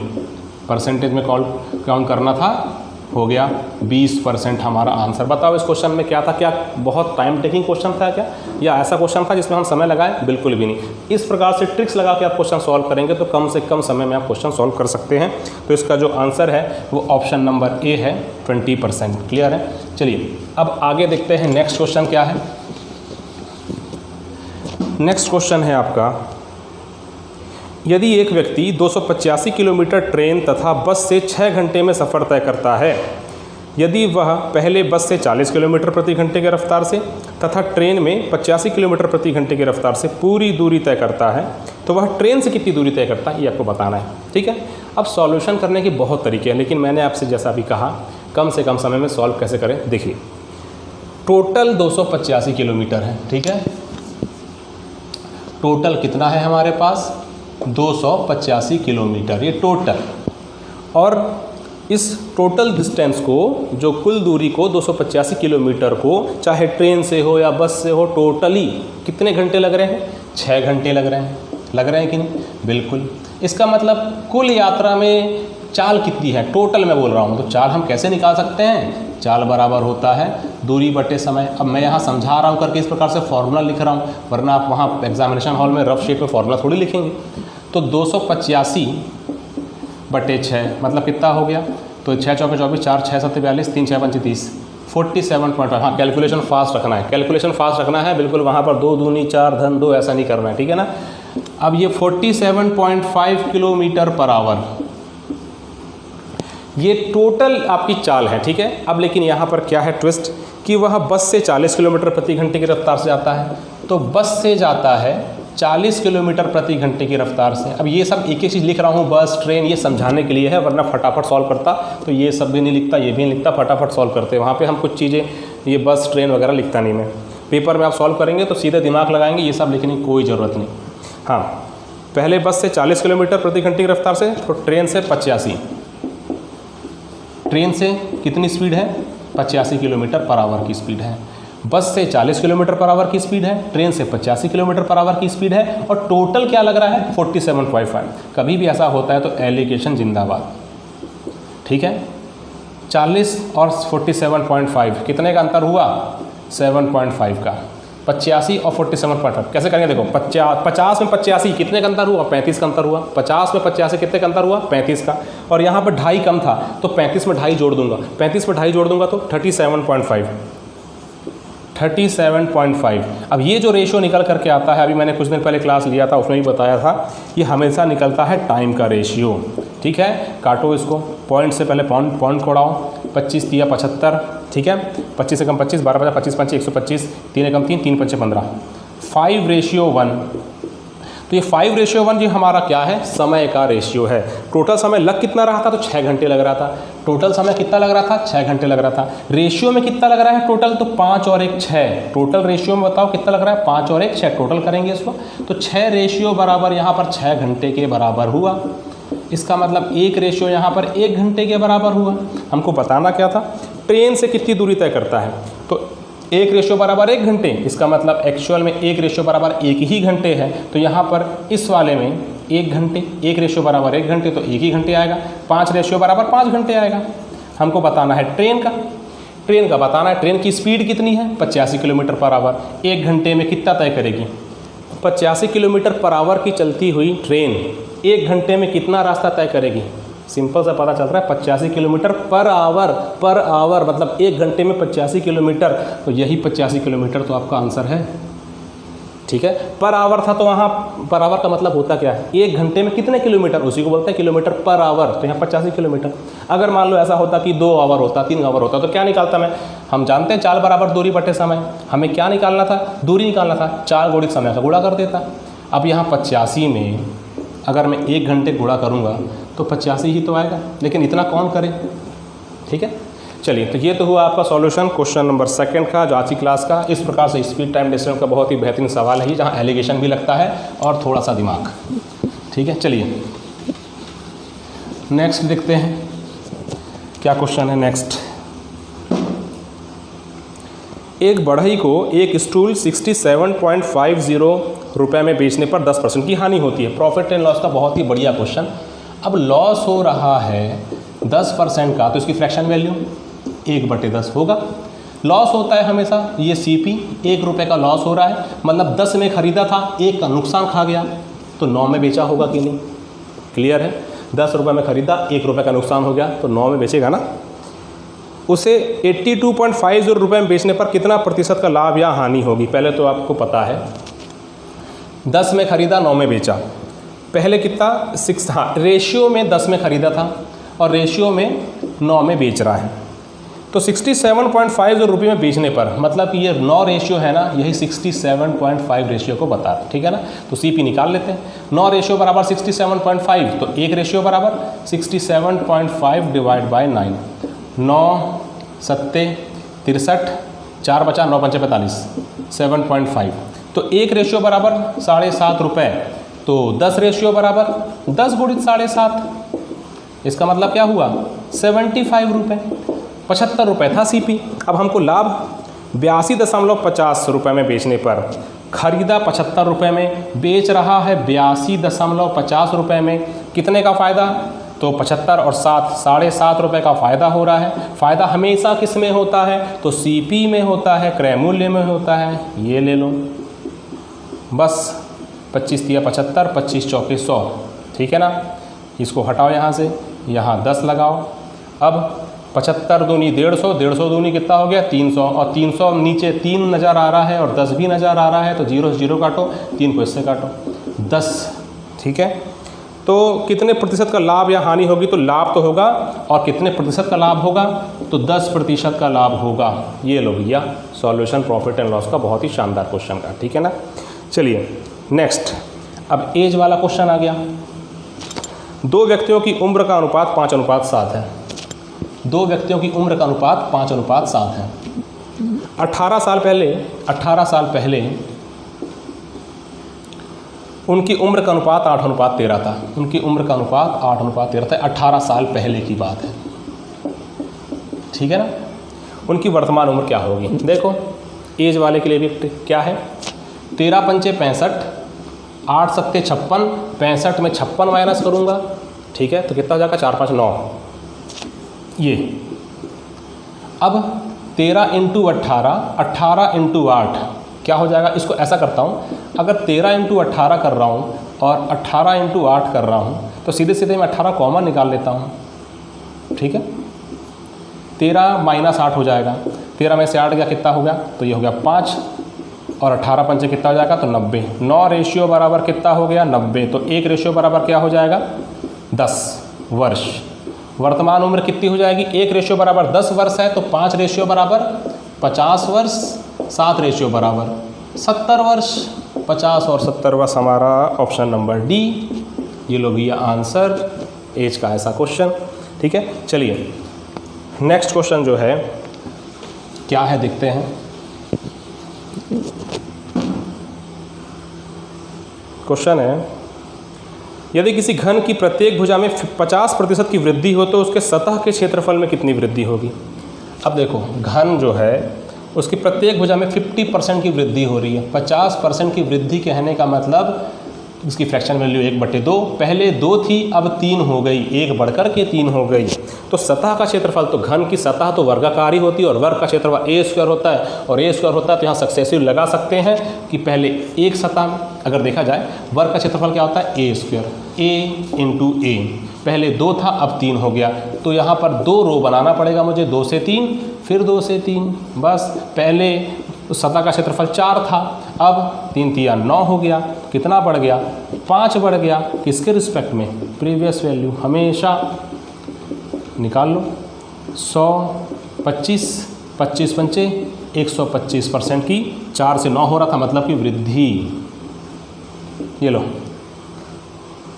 परसेंटेज में काउंट करना था, हो गया 20% हमारा आंसर। बताओ इस क्वेश्चन में क्या था, क्या बहुत टाइम टेकिंग क्वेश्चन था क्या, या ऐसा क्वेश्चन था जिसमें हम समय लगाए, बिल्कुल भी नहीं। इस प्रकार से ट्रिक्स लगा के आप क्वेश्चन सॉल्व करेंगे तो कम से कम समय में आप क्वेश्चन सॉल्व कर सकते हैं। तो इसका जो आंसर है वो ऑप्शन नंबर ए है, 20%। क्लियर है। चलिए अब आगे देखते हैं नेक्स्ट क्वेश्चन क्या है। नेक्स्ट क्वेश्चन है आपका, यदि एक व्यक्ति 285 किलोमीटर ट्रेन तथा बस से 6 घंटे में सफ़र तय करता है यदि वह पहले बस से 40 किलोमीटर प्रति घंटे की रफ्तार से तथा ट्रेन में 85 किलोमीटर प्रति घंटे की रफ्तार से पूरी दूरी तय करता है तो वह ट्रेन से कितनी दूरी तय करता है, ये आपको बताना है। ठीक है, अब सॉल्यूशन करने के बहुत तरीके हैं, लेकिन मैंने आपसे जैसा भी कहा कम से कम समय में सॉल्व कैसे करें। देखिए, टोटल 285 किलोमीटर है। ठीक है, टोटल कितना है हमारे पास, 285 किलोमीटर, ये टोटल। और इस टोटल डिस्टेंस को, जो कुल दूरी को 285 किलोमीटर को, चाहे ट्रेन से हो या बस से हो, टोटली कितने घंटे लग रहे हैं, 6 घंटे लग रहे हैं। लग रहे हैं कि नहीं, बिल्कुल। इसका मतलब कुल यात्रा में चाल कितनी है, टोटल मैं बोल रहा हूँ, तो चाल हम कैसे निकाल सकते हैं, चाल बराबर होता है दूरी बटे समय। अब मैं यहाँ समझा रहा हूँ करके इस प्रकार से फॉर्मूला लिख रहा हूँ, वरना आप वहाँ एग्जामिनेशन हॉल में रफ शेप में फॉर्मूला थोड़ी लिखेंगे। तो 285 बटे 6 मतलब कितना हो गया, तो 6 चौके 24, 4 6 7 42, 3 6 5 30, 47.5। हाँ, कैलकुलेशन फास्ट रखना है, कैलकुलेशन फास्ट रखना है, बिल्कुल वहाँ पर 2 दूनी 4 धन 2 ऐसा नहीं करना है, ठीक है ना। अब ये 47.5 किलोमीटर पर आवर, ये टोटल आपकी चाल है। ठीक है, अब लेकिन यहाँ पर क्या है ट्विस्ट, कि वह बस से 40 किलोमीटर प्रति घंटे की रफ्तार से जाता है, तो बस से जाता है 40 किलोमीटर प्रति घंटे की रफ्तार से। अब ये सब एक एक चीज़ लिख रहा हूँ, बस ट्रेन, ये समझाने के लिए है, वरना फटाफट सॉल्व करता तो ये सब भी नहीं लिखता, ये भी नहीं लिखता, फटाफट सॉल्व करते। वहाँ पे हम कुछ चीज़ें, ये बस ट्रेन वगैरह लिखता नहीं मैं। पेपर में आप सॉल्व करेंगे तो सीधे दिमाग लगाएंगे, ये सब लिखने की कोई ज़रूरत नहीं। हाँ, पहले बस से 40 किलोमीटर प्रति घंटे की रफ्तार से, तो ट्रेन से 85, ट्रेन से कितनी स्पीड है, 85 किलोमीटर पर आवर की स्पीड है। बस से 40 किलोमीटर पर आवर की स्पीड है, ट्रेन से 85 किलोमीटर पर आवर की स्पीड है, और टोटल क्या लग रहा है, 47.5। कभी भी ऐसा होता है तो एलिगेशन जिंदाबाद। ठीक है, 40 और 47.5 कितने का अंतर हुआ, 7.5 का। 85 और 47.5 कैसे करेंगे, देखो 50 में 85 कितने का अंतर हुआ, 35 का अंतर हुआ। 50 में 85 कितने का अंतर हुआ, 35 का। और यहाँ पर 2.5 कम था, तो 35 में 2.5 जोड़ दूंगा, 35 में 2.5 जोड़ दूंगा तो 37.5। अब ये जो रेशियो निकल करके आता है, अभी मैंने कुछ दिन पहले क्लास लिया था, उसमें भी बताया था, ये हमेशा निकलता है टाइम का रेशियो। ठीक है, काटो इसको, पॉइंट से पहले पॉइंट कोड़ाओ, 25 तिया 75, ठीक है, 25 से कम 25, 12 बजा 25 5 125, 3 कम 3, 3 5 15, 5:1। तो ये 5:1 जो हमारा क्या है, समय का रेशियो है। टोटल समय लग कितना रहा था, तो 6 घंटे लग रहा था। टोटल समय कितना लग रहा था, 6 घंटे लग रहा था। रेशियो में कितना लग रहा है टोटल, तो 5 और 1 6। टोटल रेशियो में बताओ कितना लग रहा है, 5 और 1 6। टोटल करेंगे इसको तो 6 रेशियो बराबर यहाँ पर 6 घंटे के बराबर हुआ। इसका मतलब 1 रेशियो यहाँ पर 1 घंटे के बराबर हुआ। हमको बताना क्या था, ट्रेन से कितनी दूरी तय करता है, तो 1 रेशियो बराबर 1 घंटे। इसका मतलब एक्चुअल में 1 रेशियो बराबर 1 ही घंटे है, तो यहाँ पर इस वाले में 1 घंटे, 1 रेशियो बराबर 1 घंटे तो 1 ही घंटे आएगा। 5 रेशियो बराबर 5 घंटे आएगा। हमको बताना है ट्रेन का बताना है, ट्रेन की स्पीड कितनी है, 85 किलोमीटर पर आवर। 1 घंटे में कितना तय करेगी, 85 किलोमीटर पर आवर की चलती हुई ट्रेन 1 घंटे में कितना रास्ता तय करेगी। सिंपल सा पता चल रहा है, 85 किलोमीटर पर आवर मतलब 1 घंटे में 85 किलोमीटर, तो यही 85 किलोमीटर तो आपका आंसर है। ठीक है, पर आवर था तो वहाँ पर आवर का मतलब होता क्या है, 1 घंटे में कितने किलोमीटर, उसी को बोलते हैं किलोमीटर पर आवर। तो यहाँ 85 किलोमीटर। अगर मान लो ऐसा होता कि 2 आवर होता, 3 आवर होता, तो क्या निकालता मैं, हम जानते हैं चाल बराबर दूरी बटे समय। हमें क्या निकालना था, दूरी निकालना था, 4 गुणित समय का गुणा कर देता। अब यहाँ 85 में अगर मैं 1 घंटे गुणा करूँगा तो 85 ही तो आएगा, लेकिन इतना कौन करे। ठीक है, चलिए, तो ये तो हुआ आपका सॉल्यूशन क्वेश्चन नंबर 2 का, जो आज की क्लास का। इस प्रकार से स्पीड टाइम डिस्टेंस का बहुत ही बेहतरीन सवाल है, जहाँ एलिगेशन भी लगता है और थोड़ा सा दिमाग। ठीक है, चलिए नेक्स्ट देखते हैं क्या क्वेश्चन है नेक्स्ट। एक बढ़ई को एक स्टूल 67.50 रुपये में बेचने पर 10% की हानि होती है। प्रॉफिट एंड लॉस का बहुत ही बढ़िया क्वेश्चन। अब लॉस हो रहा है 10% का, तो इसकी फ्रैक्शन वैल्यू 1/10 होगा। लॉस होता है हमेशा, ये CP 1 रुपये का लॉस हो रहा है, मतलब 10 में ख़रीदा था, 1 का नुकसान खा गया, तो 9 में बेचा होगा कि नहीं। क्लियर है, 10 रुपये में ख़रीदा, 1 रुपये का नुकसान हो गया, तो 9 में बेचेगा ना। उसे 82.50 रुपये में बेचने पर कितना प्रतिशत का लाभ या हानि होगी। पहले तो आपको पता है 10 में ख़रीदा, 9 में बेचा। पहले कितना 6, हाँ, रेशियो में 10 में ख़रीदा था और रेशियो में 9 में बेच रहा है, तो 67.5 जो रुपये में बेचने पर, मतलब कि ये 9 रेशियो है ना, यही 67.5 रेशियो को बता रहा है, ठीक है ना। तो CP निकाल लेते हैं। 9 रेशियो बराबर 67.5, तो 1 रेशियो बराबर 67.5 डिवाइड बाई 9, 9 सत्ते 63, 4 बचा, 9 पंचे 45, 7.5। तो 1 रेशियो बराबर 7.5 रुपये, तो 10 रेशियो बराबर 10 गुणित 7.5, इसका मतलब क्या हुआ 75 रुपये। 75 रुपये था CP। अब हमको लाभ 82.50 रुपये में बेचने पर, खरीदा 75 रुपये में, बेच रहा है 82.50 रुपये में, कितने का फ़ायदा, तो 75 और 7, 7.5 रुपये का फ़ायदा हो रहा है। फ़ायदा हमेशा किस में होता है, तो CP में होता है, क्रय मूल्य में होता है। ये ले लो बस, 25 तिया 75, 25 चौके 100, ठीक है ना। इसको हटाओ यहाँ से, यहाँ 10 लगाओ। अब 75 दूनी 150, 150 दूनी कितना हो गया 300, और 300 नीचे 3 नज़र आ रहा है और 10 भी नज़र आ रहा है, तो 0 से 0 काटो, 3 को इससे काटो, 10, ठीक है। तो कितने प्रतिशत का लाभ या हानि होगी, तो लाभ तो होगा, और कितने प्रतिशत का लाभ होगा, तो 10% का लाभ होगा। ये लो भैया सॉल्यूशन प्रॉफिट एंड लॉस का बहुत ही शानदार क्वेश्चन का, ठीक है ना। चलिए नेक्स्ट, अब एज वाला क्वेश्चन आ गया। 2 व्यक्तियों की उम्र का अनुपात 5:7 है। 2 व्यक्तियों की उम्र का अनुपात 5:7 है। 18 साल पहले उनकी उम्र का अनुपात 8:13 था। उनकी उम्र का अनुपात 8:13 था। 18 साल पहले की बात है, ठीक है ना। उनकी वर्तमान उम्र क्या होगी, देखो एज वाले के लिए भी क्या है, 13 पंचे 65, 8 सत्ते 56, 65 में 56 माइनस करूँगा, ठीक है, तो कितना हो जाएगा 4 5 9। ये अब 13 × 18, 18 × 8 क्या हो जाएगा। इसको ऐसा करता हूँ, अगर 13 × 18 कर रहा हूँ और 18 × 8 कर रहा हूँ, तो सीधे सीधे मैं 18 कॉमन निकाल लेता हूँ, ठीक है। 13 माइनस 8 हो जाएगा, 13 में से 8 गया, कितना हो गया, तो ये हो गया 5, और 18 पंचे कितना हो जाएगा, तो 90। 9 रेशियो बराबर कितना हो गया 90, तो 1 रेशियो बराबर क्या हो जाएगा 10 वर्ष। वर्तमान उम्र कितनी हो जाएगी, 1 रेशियो बराबर 10 वर्ष है, तो 5 रेशियो बराबर 50 वर्ष, 7 रेशियो बराबर 70 वर्ष। 50 और 70 वर्ष हमारा ऑप्शन नंबर डी। ये लो भैया आंसर एज का ऐसा क्वेश्चन, ठीक है। चलिए नेक्स्ट क्वेश्चन जो है क्या है देखते हैं। क्वेश्चन है, यदि किसी घन की प्रत्येक भुजा में 50% की वृद्धि हो तो उसके सतह के क्षेत्रफल में कितनी वृद्धि होगी। अब देखो घन जो है उसकी प्रत्येक भुजा में 50% की वृद्धि हो रही है। 50% की वृद्धि कहने का मतलब इसकी फ्रैक्शन वैल्यू 1/2, पहले 2 थी अब 3 हो गई, 1 बढ़कर के 3 हो गई। तो सतह का क्षेत्रफल, तो घन की सतह तो वर्गाकार ही होती है और वर्ग का क्षेत्रफल a² होता है, और a² होता है तो यहाँ सक्सेसिव लगा सकते हैं कि पहले एक सतह में अगर देखा जाए वर्ग का क्षेत्रफल क्या होता है a², a × a, पहले 2 था अब 3 हो गया, तो यहाँ पर 2 रो बनाना पड़ेगा मुझे, 2 से 3 फिर 2 से 3, बस पहले तो सतह का क्षेत्रफल 4 था, अब 3 तिया 9 हो गया, कितना बढ़ गया 5 बढ़ गया, किसके रिस्पेक्ट में, प्रीवियस वैल्यू हमेशा निकाल लो। 100 25 25 पंचे 125% की, 4 से 9 हो रहा था मतलब कि वृद्धि। ये लो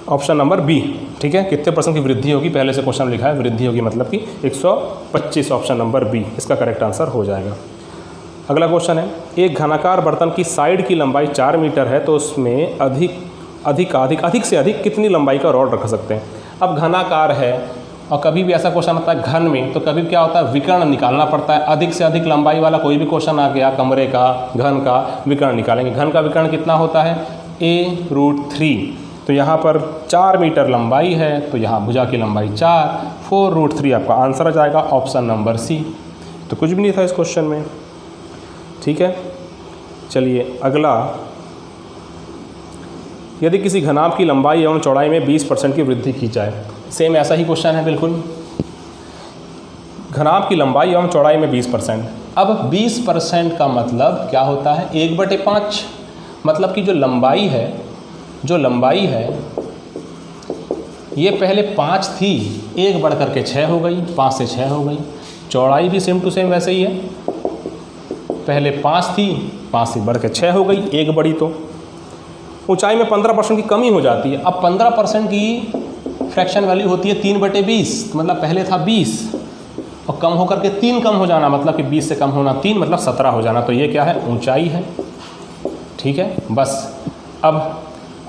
ऑप्शन नंबर बी, ठीक है। कितने % की वृद्धि होगी, पहले से क्वेश्चन लिखा है वृद्धि होगी मतलब कि 125, ऑप्शन नंबर बी इसका करेक्ट आंसर हो जाएगा। अगला क्वेश्चन है, एक घनाकार बर्तन की साइड की लंबाई 4 मीटर है तो उसमें अधिक से अधिक कितनी लंबाई का रॉड रख सकते हैं। अब घनाकार है और कभी भी ऐसा क्वेश्चन आता है घन में, तो कभी क्या होता है विकर्ण निकालना पड़ता है। अधिक से अधिक लंबाई वाला कोई भी क्वेश्चन आ गया, कमरे का घन का विकर्ण निकालेंगे। घन का विकर्ण कितना होता है a√3, तो यहाँ पर 4 मीटर लंबाई है तो यहाँ भुजा की लंबाई 4, 4√3 आपका आंसर आ जाएगा, ऑप्शन नंबर सी। तो कुछ भी नहीं था इस क्वेश्चन में, ठीक है। चलिए अगला, यदि किसी घनाभ की लंबाई एवं चौड़ाई में 20% की वृद्धि की जाए, सेम ऐसा ही क्वेश्चन है बिल्कुल। घनाभ की लंबाई एवं चौड़ाई में 20%। अब 20% का मतलब क्या होता है 1/5, मतलब कि जो लंबाई है ये पहले 5 थी, 1 बढ़ करके 6 हो गई, 5 से 6 हो गई। चौड़ाई भी सेम टू सेम वैसे ही है, पहले 5 थी, 5 से बढ़ के 6 हो गई, एक बढ़ी तो ऊंचाई में 15% की कमी हो जाती है। अब 15% की फ्रैक्शन वैल्यू होती है 3/20, मतलब पहले था 20 और कम होकर के 3 कम हो जाना, मतलब कि 20 से कम होना 3, मतलब 17 हो जाना। तो ये क्या है, ऊंचाई है। ठीक है, बस अब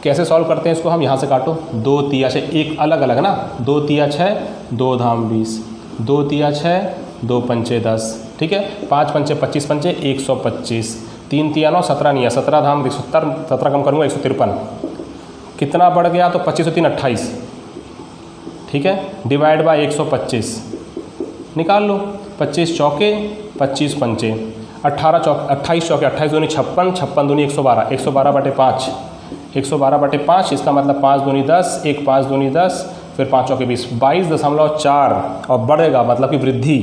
कैसे सॉल्व करते हैं इसको हम, यहाँ से काटो, 2 तिया 6, एक अलग अलग ना, 2 तिया 6, 2 धाम 20, 2 तिया 6, 2 पंचे 10, ठीक है, 5 पंचे 25 पंचे 125, 3 तिया 9, 17 नहीं है, 17 धाम 70, 17 कम करूँगा 153, कितना बढ़ गया, तो 25 और 3 28, ठीक है, डिवाइड बाय 125 निकाल लो, 25 चौके 25 पंचे, 28 चौके 28 दूनी 56, 56 दूनी 112, 112/5, 112/5, इसका मतलब 5 दूनी 10, 1 5 दूनी 10, फिर 5 चौके 20, 22.4 और बढ़ेगा मतलब कि वृद्धि,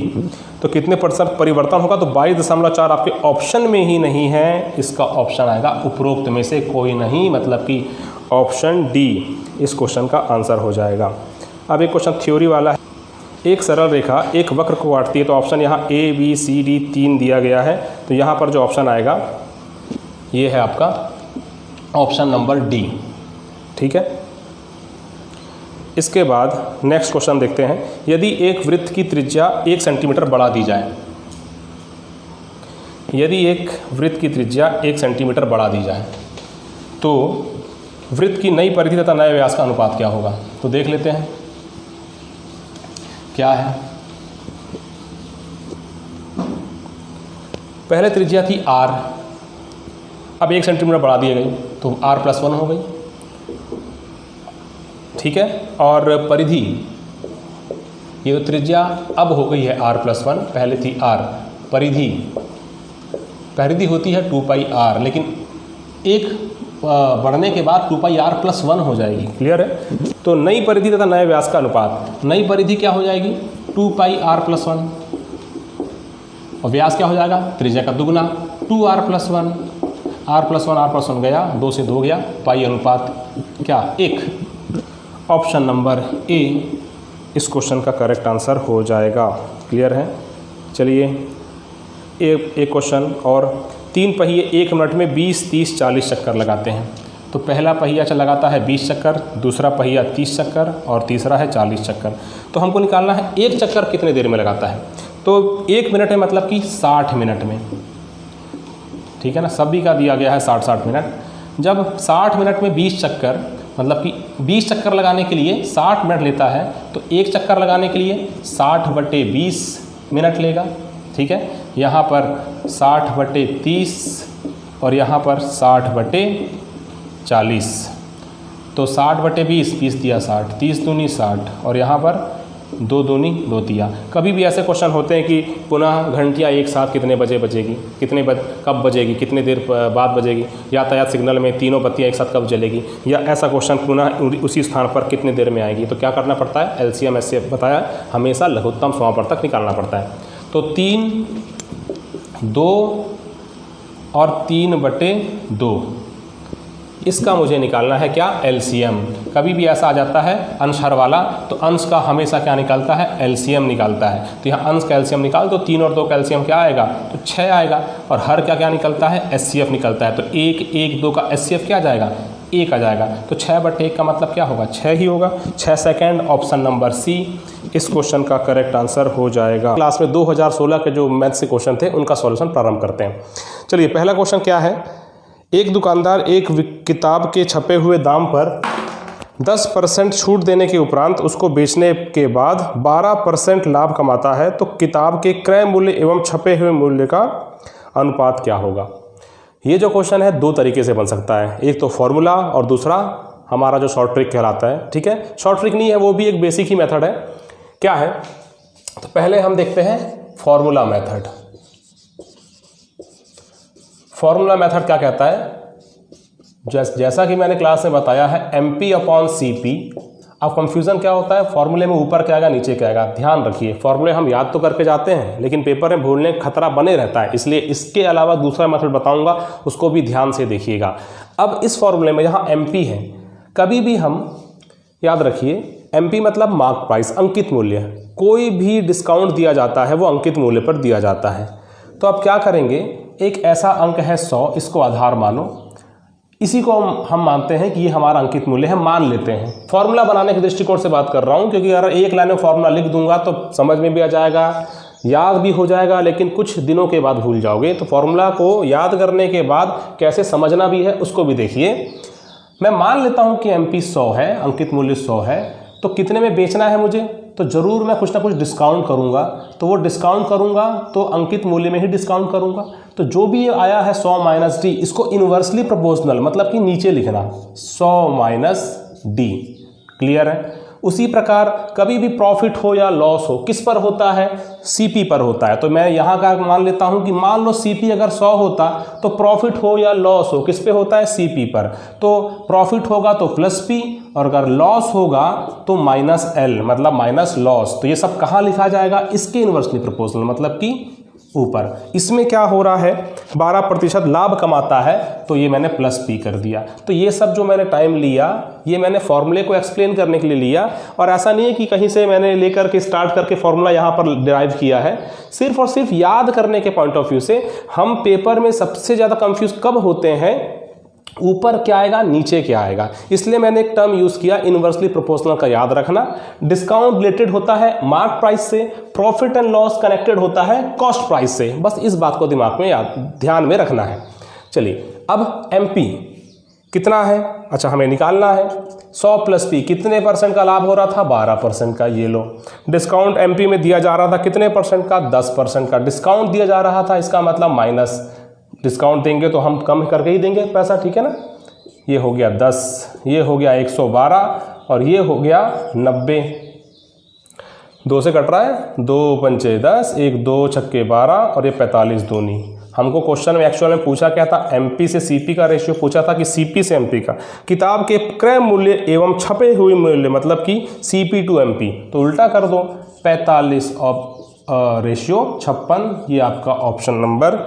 तो कितने % परिवर्तन होगा, तो 22.4 आपके ऑप्शन में ही नहीं है, इसका ऑप्शन आएगा उपरोक्त में से कोई नहीं, मतलब कि ऑप्शन डी इस क्वेश्चन का आंसर हो जाएगा। अब एक क्वेश्चन थ्योरी वाला है, एक सरल रेखा एक वक्र को काटती है, तो ऑप्शन यहाँ ABCD 3 दिया गया है, तो यहाँ पर जो ऑप्शन आएगा ये है आपका ऑप्शन नंबर डी। ठीक है, इसके बाद नेक्स्ट क्वेश्चन देखते हैं, यदि एक वृत्त की त्रिज्या 1 सेंटीमीटर बढ़ा दी जाए, यदि एक वृत्त की त्रिज्या 1 सेंटीमीटर बढ़ा दी जाए तो वृत्त की नई परिधि तथा नए व्यास का अनुपात क्या होगा, तो देख लेते हैं क्या है। पहले त्रिज्या थी r, अब 1 सेंटीमीटर बढ़ा दी गई तो r+1 हो गई, ठीक है, और परिधि, ये तो त्रिज्या अब हो गई है r+1, पहले थी r, परिधि होती है 2πr, लेकिन एक बढ़ने के बाद 2πr+1 हो जाएगी, क्लियर है। तो नई परिधि तथा नए व्यास का अनुपात, नई परिधि क्या हो जाएगी 2πr+1 और व्यास क्या हो जाएगा, त्रिज्या का दुगना 2r+1, r+1 गया, 2 से 2 गया, पाई अनुपात क्या 1। ऑप्शन नंबर ए इस क्वेश्चन का करेक्ट आंसर हो जाएगा, क्लियर है। चलिए एक क्वेश्चन और, 3 पहिए 1 मिनट में 20, 30, 40 चक्कर लगाते हैं, तो पहला पहिया लगाता है 20 चक्कर, दूसरा पहिया 30 चक्कर और तीसरा है 40 चक्कर। तो हमको निकालना है एक चक्कर कितने देर में लगाता है, तो 1 मिनट है मतलब कि 60 मिनट में, ठीक है ना, सभी का दिया गया है 60 मिनट। जब 60 मिनट में 20 चक्कर, मतलब कि 20 चक्कर लगाने के लिए 60 मिनट लेता है, तो एक चक्कर लगाने के लिए 60/20 मिनट लेगा, ठीक है। यहाँ पर 60/30 और यहाँ पर 60/40, तो 60/20, 20 दिया 60, 30 दूनी 60 और यहाँ पर 2 दूनी 2 दिया। कभी भी ऐसे क्वेश्चन होते हैं कि पुनः घंटियाँ एक साथ कितने बजे बजेगी, कब बजेगी, कितने देर बाद बजेगी, यातायात सिग्नल में तीनों बत्तियाँ एक साथ कब जलेगी, या ऐसा क्वेश्चन पुनः उसी स्थान पर कितने देर में आएगी, तो क्या करना पड़ता है, LCM ऐसे बताया, हमेशा लघुत्तम समापवर्तक निकालना पड़ता है। तो 3, 2 और 3/2, इसका मुझे निकालना है क्या, LCM। कभी भी ऐसा आ जाता है अंश हर वाला, तो अंश का हमेशा क्या निकालता है, LCM निकालता है। तो यहाँ अंश का LCM निकाल दो, 3 और 2 का LCM क्या आएगा, तो 6 आएगा, और हर क्या निकलता है, SCF निकलता है। तो 1, 1, 2 का SCF क्या आ जाएगा, 1 आ जाएगा। तो 6/1 का मतलब क्या होगा, 6 ही होगा, 6 सेकेंड। ऑप्शन नंबर सी इस क्वेश्चन का करेक्ट आंसर हो जाएगा। क्लास में 2016 के जो मैथ्स के क्वेश्चन थे उनका सॉल्यूशन प्रारंभ करते हैं। चलिए पहला क्वेश्चन क्या है, एक दुकानदार एक किताब के छपे हुए दाम पर 10% छूट देने के उपरांत उसको बेचने के बाद 12% लाभ कमाता है, तो किताब के क्रय मूल्य एवं छपे हुए मूल्य का अनुपात क्या होगा। ये जो क्वेश्चन है 2 तरीके से बन सकता है, एक तो फॉर्मूला और दूसरा हमारा जो शॉर्ट ट्रिक कहलाता है, ठीक है। शॉर्ट ट्रिक नहीं है, वो भी एक बेसिक ही मेथड है। क्या है, तो पहले हम देखते हैं फॉर्मूला मेथड। फॉर्मूला मेथड क्या कहता है, जैसा कि मैंने क्लास में बताया है MP/CP। अब कंफ्यूजन क्या होता है, फॉर्मूले में ऊपर क्या आएगा नीचे क्या आएगा। ध्यान रखिए, फॉर्मूले हम याद तो करके जाते हैं लेकिन पेपर में भूलने का खतरा बने रहता है, इसलिए इसके अलावा दूसरा मेथड बताऊंगा, उसको भी ध्यान से देखिएगा। अब इस फॉर्मूले में यहाँ MP है, कभी भी हम याद रखिए MP मतलब मार्क प्राइस, अंकित मूल्य। कोई भी डिस्काउंट दिया जाता है वो अंकित मूल्य पर दिया जाता है। तो अब क्या करेंगे, एक ऐसा अंक है 100, इसको आधार मानो, इसी को हम मानते हैं कि ये हमारा अंकित मूल्य है, मान लेते हैं। फॉर्मूला बनाने के दृष्टिकोण से बात कर रहा हूँ, क्योंकि अगर एक लाइन में फॉर्मूला लिख दूंगा तो समझ में भी आ जाएगा, याद भी हो जाएगा, लेकिन कुछ दिनों के बाद भूल जाओगे। तो फॉर्मूला को याद करने के बाद कैसे समझना भी है उसको भी देखिए। मैं मान लेता हूँ कि MP 100 है, अंकित मूल्य 100 है, तो कितने में बेचना है मुझे, तो ज़रूर मैं कुछ ना कुछ डिस्काउंट करूँगा। तो वो डिस्काउंट करूँगा तो अंकित मूल्य में ही डिस्काउंट करूँगा। तो जो भी आया है 100 माइनस D, इसको इन्वर्सली प्रोपोर्शनल मतलब कि नीचे लिखना, 100 माइनस D। क्लियर है। उसी प्रकार कभी भी प्रॉफिट हो या लॉस हो, किस पर होता है, CP पर होता है। तो मैं यहाँ का मान लेता हूँ कि मान लो CP अगर 100 होता तो प्रॉफिट हो या लॉस हो किस पे होता है, CP पर। तो प्रॉफिट होगा तो प्लस P, और अगर लॉस होगा तो माइनस L मतलब माइनस लॉस। तो ये सब कहाँ लिखा जाएगा, इसके इन्वर्सली प्रोपोर्शनल मतलब कि ऊपर। इसमें क्या हो रहा है, 12% लाभ कमाता है, तो ये मैंने प्लस P कर दिया। तो ये सब जो मैंने टाइम लिया ये मैंने फॉर्मूले को एक्सप्लेन करने के लिए लिया, और ऐसा नहीं है कि कहीं से मैंने लेकर के स्टार्ट करके फॉर्मूला यहाँ पर डिराइव किया है। सिर्फ और सिर्फ याद करने के पॉइंट ऑफ व्यू से हम पेपर में सबसे ज़्यादा कंफ्यूज कब होते हैं, ऊपर क्या आएगा नीचे क्या आएगा। इसलिए मैंने एक टर्म यूज़ किया इन्वर्सली प्रोपोर्शनल का, याद रखना। डिस्काउंट रिलेटेड होता है मार्क प्राइस से, प्रॉफिट एंड लॉस कनेक्टेड होता है कॉस्ट प्राइस से। बस इस बात को दिमाग में ध्यान में रखना है। चलिए अब MP कितना है, अच्छा हमें निकालना है। 100 प्लस P कितने % का लाभ हो रहा था, 12% का। ये लो, डिस्काउंट MP में दिया जा रहा था कितने % का, 10% का डिस्काउंट दिया जा रहा था। इसका मतलब माइनस, डिस्काउंट देंगे तो हम कम करके ही देंगे पैसा, ठीक है ना। ये हो गया 10, ये हो गया 112, और ये हो गया 90। 2 से कट रहा है, 2 पंचे 10, 1 2 छक्के 12, और ये 45 दूनी। हमको क्वेश्चन में एक्चुअल में पूछा क्या था, MP से CP का रेशियो पूछा था कि CP से MP का। किताब के क्रय मूल्य एवं छपे हुए मूल्य मतलब कि CP to MP। तो उल्टा कर दो, 45 और रेशियो 56, ये आपका ऑप्शन नंबर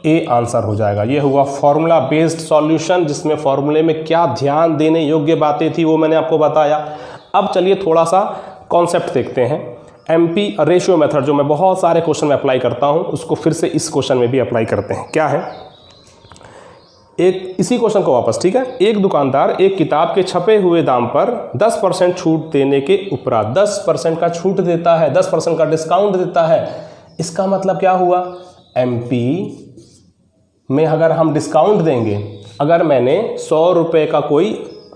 A आंसर हो जाएगा। ये हुआ फॉर्मूला बेस्ड सॉल्यूशन, जिसमें फॉर्मूले में क्या ध्यान देने योग्य बातें थी वो मैंने आपको बताया। अब चलिए थोड़ा सा कॉन्सेप्ट देखते हैं। MP रेशियो मेथड जो मैं बहुत सारे क्वेश्चन में अप्लाई करता हूँ, उसको फिर से इस क्वेश्चन में भी अप्लाई करते हैं। क्या है, एक इसी क्वेश्चन को वापस, ठीक है। एक दुकानदार एक किताब के छपे हुए दाम पर 10% छूट देने के उपरांत 10% का छूट देता है, 10% का डिस्काउंट देता है। इसका मतलब क्या हुआ, MP में अगर हम डिस्काउंट देंगे, अगर मैंने 100 रुपये का कोई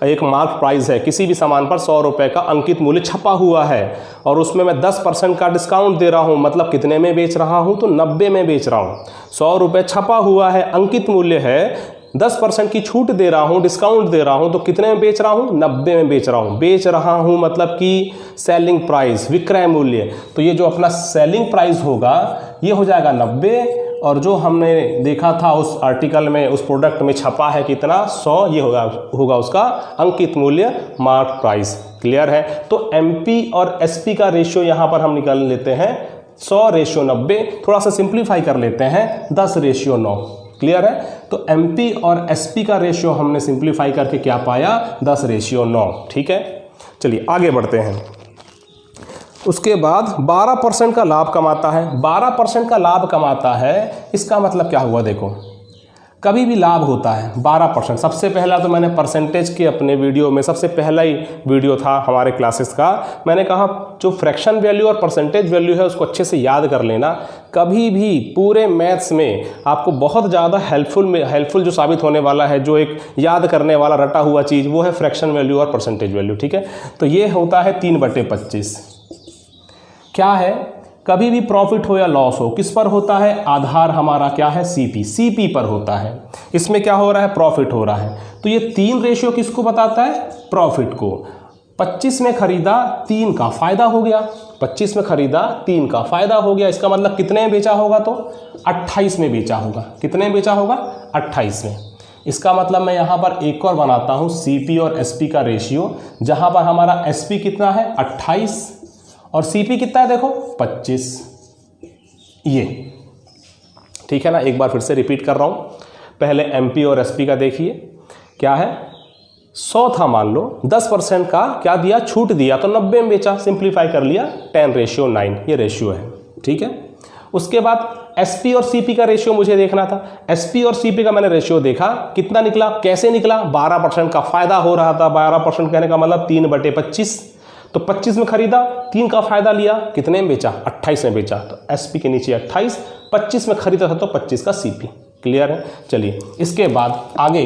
एक मार्क प्राइस है, किसी भी सामान पर 100 रुपये का अंकित मूल्य छपा हुआ है, और उसमें मैं 10% का डिस्काउंट दे रहा हूँ, मतलब कितने में बेच रहा हूँ, तो 90 में बेच रहा हूँ। 100 रुपये छपा हुआ है, अंकित मूल्य है, 10% की छूट दे रहा हूँ, डिस्काउंट दे रहा हूँ, तो कितने में बेच रहा हूँ, 90 में बेच रहा हूँ। बेच रहा हूँ मतलब कि सेलिंग प्राइस, विक्रय मूल्य। तो ये जो अपना सेलिंग प्राइस होगा ये हो जाएगा 90, और जो हमने देखा था उस आर्टिकल में, उस प्रोडक्ट में छपा है कितना, 100, ये होगा उसका अंकित मूल्य, मार्क प्राइस। क्लियर है। तो MP और SP का रेशियो यहाँ पर हम निकाल लेते हैं 100 रेशियो 90, थोड़ा सा सिंप्लीफाई कर लेते हैं 10 रेशियो 9। क्लियर है। तो MP और SP का रेशियो हमने सिंप्लीफाई करके क्या पाया, 10 रेशियो 9। ठीक है, चलिए आगे बढ़ते हैं। उसके बाद 12% का लाभ कमाता है। 12% का लाभ कमाता है, इसका मतलब क्या हुआ, देखो कभी भी लाभ होता है 12%। सबसे पहला तो मैंने परसेंटेज के अपने वीडियो में, सबसे पहला ही वीडियो था हमारे क्लासेस का, मैंने कहा जो फ्रैक्शन वैल्यू और परसेंटेज वैल्यू है उसको अच्छे से याद कर लेना। कभी भी पूरे मैथ्स में आपको बहुत ज़्यादा हेल्पफुल जो साबित होने वाला है, जो एक याद करने वाला रटा हुआ चीज़, वो है फ्रैक्शन वैल्यू और परसेंटेज वैल्यू। ठीक है, तो ये होता है 3/25। क्या है, कभी भी प्रॉफिट हो या लॉस हो किस पर होता है, आधार हमारा क्या है, CP पर होता है। इसमें क्या हो रहा है, प्रॉफिट हो रहा है। तो ये 3 रेशियो किसको बताता है, प्रॉफिट को। 25 में खरीदा 3 का फायदा हो गया, 25 में खरीदा 3 का फायदा हो गया। इसका मतलब कितने में बेचा होगा, तो 28 में बेचा होगा। कितने में बेचा होगा, 28 में। इसका मतलब मैं यहाँ पर एक और बनाता हूँ CP और SP का रेशियो, जहाँ पर हमारा SP कितना है 28 और CP कितना है, देखो 25। ये ठीक है ना। एक बार फिर से रिपीट कर रहा हूँ, पहले MP और SP का देखिए क्या है, 100 था मान लो, 10% का क्या दिया, छूट दिया, तो 90 में बेचा, सिंप्लीफाई कर लिया, 10:9 ये रेशियो है। ठीक है, उसके बाद एसपी और सीपी का रेशियो मुझे देखना था। एसपी और सीपी का मैंने रेशियो देखा, कितना निकला, कैसे निकला, 12% का फायदा हो रहा था। 12% कहने का मतलब 3/25, तो 25 में खरीदा, 3 का फायदा लिया, कितने में बेचा, 28 में बेचा, तो एसपी के नीचे 28, 25 में खरीदा था तो 25 का सीपी। क्लियर है। चलिए इसके बाद आगे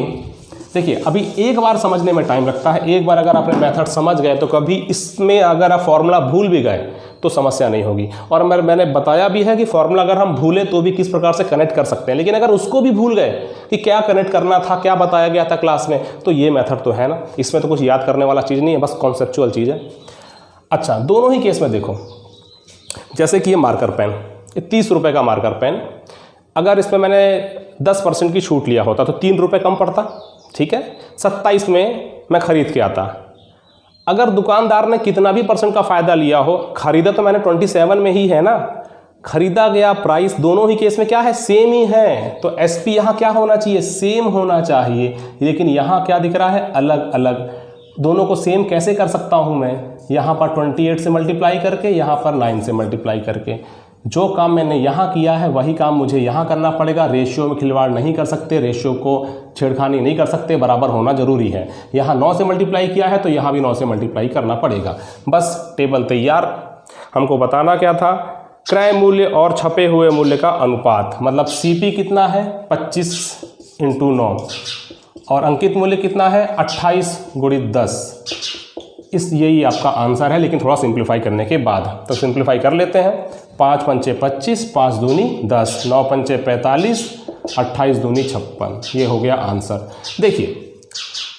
देखिए, अभी एक बार समझने में टाइम लगता है, एक बार अगर आपने मेथड समझ गए तो कभी इसमें अगर आप फॉर्मूला भूल भी गए तो समस्या नहीं होगी। और मैंने बताया भी है कि फॉर्मूला अगर हम भूलें तो भी किस प्रकार से कनेक्ट कर सकते हैं, लेकिन अगर उसको भी भूल गए कि क्या कनेक्ट करना था, क्या बताया गया था क्लास में, तो ये मेथड तो है ना, इसमें तो कुछ याद करने वाला चीज़ नहीं है, बस कॉन्सेप्चुअल चीज़ है। अच्छा, दोनों ही केस में देखो, जैसे कि ये मार्कर पेन, ये 30 रुपये का मार्कर पेन, अगर इसमें मैंने 10% की छूट लिया होता तो 3 रुपये कम पड़ता। ठीक है, 27 में मैं खरीद के आता। अगर दुकानदार ने कितना भी % का फ़ायदा लिया हो, खरीदा तो मैंने 27 में ही है ना, खरीदा गया प्राइस दोनों ही केस में क्या है, सेम ही है, तो एसपी यहाँ क्या होना चाहिए, सेम होना चाहिए, लेकिन यहाँ क्या दिख रहा है, अलग अलग। दोनों को सेम कैसे कर सकता हूँ मैं, यहाँ पर 28 से मल्टीप्लाई करके, यहाँ पर 9 से मल्टीप्लाई करके। जो काम मैंने यहाँ किया है वही काम मुझे यहाँ करना पड़ेगा। रेशियो में खिलवाड़ नहीं कर सकते, रेशियो को छेड़खानी नहीं कर सकते, बराबर होना जरूरी है। यहाँ 9 से मल्टीप्लाई किया है तो यहाँ भी 9 से मल्टीप्लाई करना पड़ेगा। बस टेबल तैयार। हमको बताना क्या था, क्रय मूल्य और छपे हुए मूल्य का अनुपात, मतलब सीपी कितना है, 25 × 9, और अंकित मूल्य कितना है, 28 × 10। यही आपका आंसर है, लेकिन थोड़ा सिंप्लीफाई करने के बाद। तो सिंप्लीफाई कर लेते हैं, 5 × 5 = 25, 5 दूनी 10, 9 × 5 = 45, 28 दूनी 56। ये हो गया आंसर। देखिए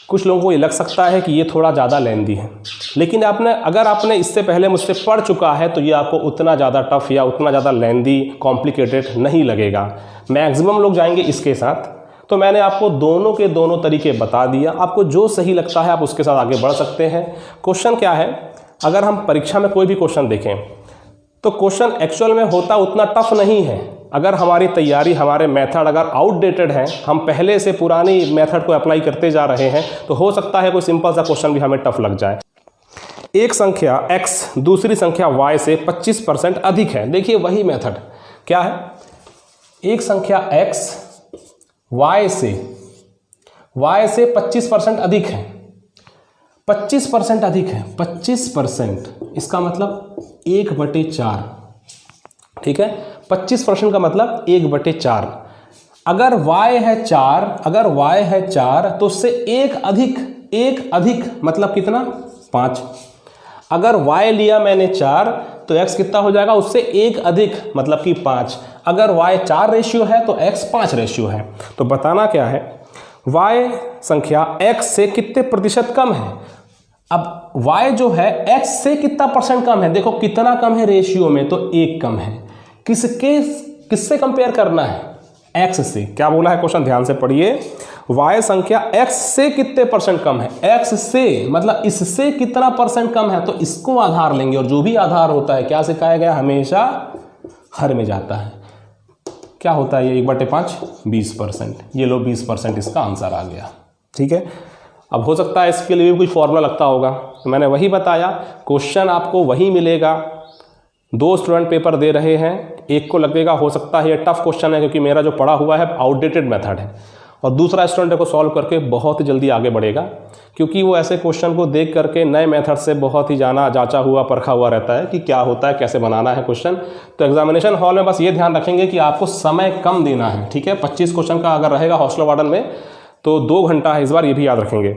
कुछ लोगों को ये लग सकता है कि ये थोड़ा ज़्यादा लेंदी है, लेकिन अगर आपने इससे पहले मुझसे पढ़ चुका है तो ये आपको उतना ज़्यादा टफ या उतना ज़्यादा लेंदी कॉम्प्लिकेटेड नहीं लगेगा। मैक्सिमम लोग जाएंगे इसके साथ। तो मैंने आपको दोनों के दोनों तरीके बता दिया, आपको जो सही लगता है आप उसके साथ आगे बढ़ सकते हैं। क्वेश्चन क्या है, अगर हम परीक्षा में कोई भी क्वेश्चन देखें तो क्वेश्चन एक्चुअल में होता उतना टफ नहीं है। अगर हमारी तैयारी, हमारे मेथड अगर आउटडेटेड है, हम पहले से पुरानी मेथड को अप्लाई करते जा रहे हैं, तो हो सकता है कोई सिंपल सा क्वेश्चन भी हमें टफ लग जाए। एक संख्या x दूसरी संख्या y से 25% अधिक है। देखिए वही मेथड क्या है, एक संख्या x y से 25% अधिक है। 25% अधिक है, 25%, इसका मतलब 1/4। ठीक है, 25% का मतलब 1/4। अगर y है 4, अगर y है 4 तो उससे एक अधिक मतलब कितना, 5। अगर y लिया मैंने 4 तो x कितना हो जाएगा, उससे एक अधिक मतलब कि 5। अगर y 4 रेशियो है तो x 5 रेशियो है। तो बताना क्या है, y संख्या x से कितने प्रतिशत कम है। अब y जो है x से कितना % कम है, देखो कितना कम है रेशियो में, तो 1 कम है। किससे कंपेयर करना है, x से। क्या बोला है क्वेश्चन, ध्यान से पढ़िए, y संख्या x से कितने % कम है, x से मतलब इससे कितना % कम है, तो इसको आधार लेंगे, और जो भी आधार होता है क्या सिखाया गया, हमेशा हर में जाता है। क्या होता है ये 1/5, 20%। ये लो 20% इसका आंसर आ गया। ठीक है, अब हो सकता है इसके लिए भी कुछ फॉर्मूला लगता होगा, तो मैंने वही बताया, क्वेश्चन आपको वही मिलेगा। 2 स्टूडेंट पेपर दे रहे हैं, एक को लगेगा हो सकता है ये टफ क्वेश्चन है क्योंकि मेरा जो पढ़ा हुआ है आउटडेटेड मेथड है, और दूसरा स्टूडेंट को सॉल्व करके बहुत ही जल्दी आगे बढ़ेगा क्योंकि वो ऐसे क्वेश्चन को देख करके नए मेथड से बहुत ही जांचा हुआ परखा हुआ रहता है कि क्या होता है, कैसे बनाना है क्वेश्चन। तो एग्जामिनेशन हॉल में बस ये ध्यान रखेंगे कि आपको समय कम देना है। ठीक है, 25 क्वेश्चन का अगर रहेगा हॉस्टल वार्डन में तो 2 घंटा है इस बार, ये भी याद रखेंगे।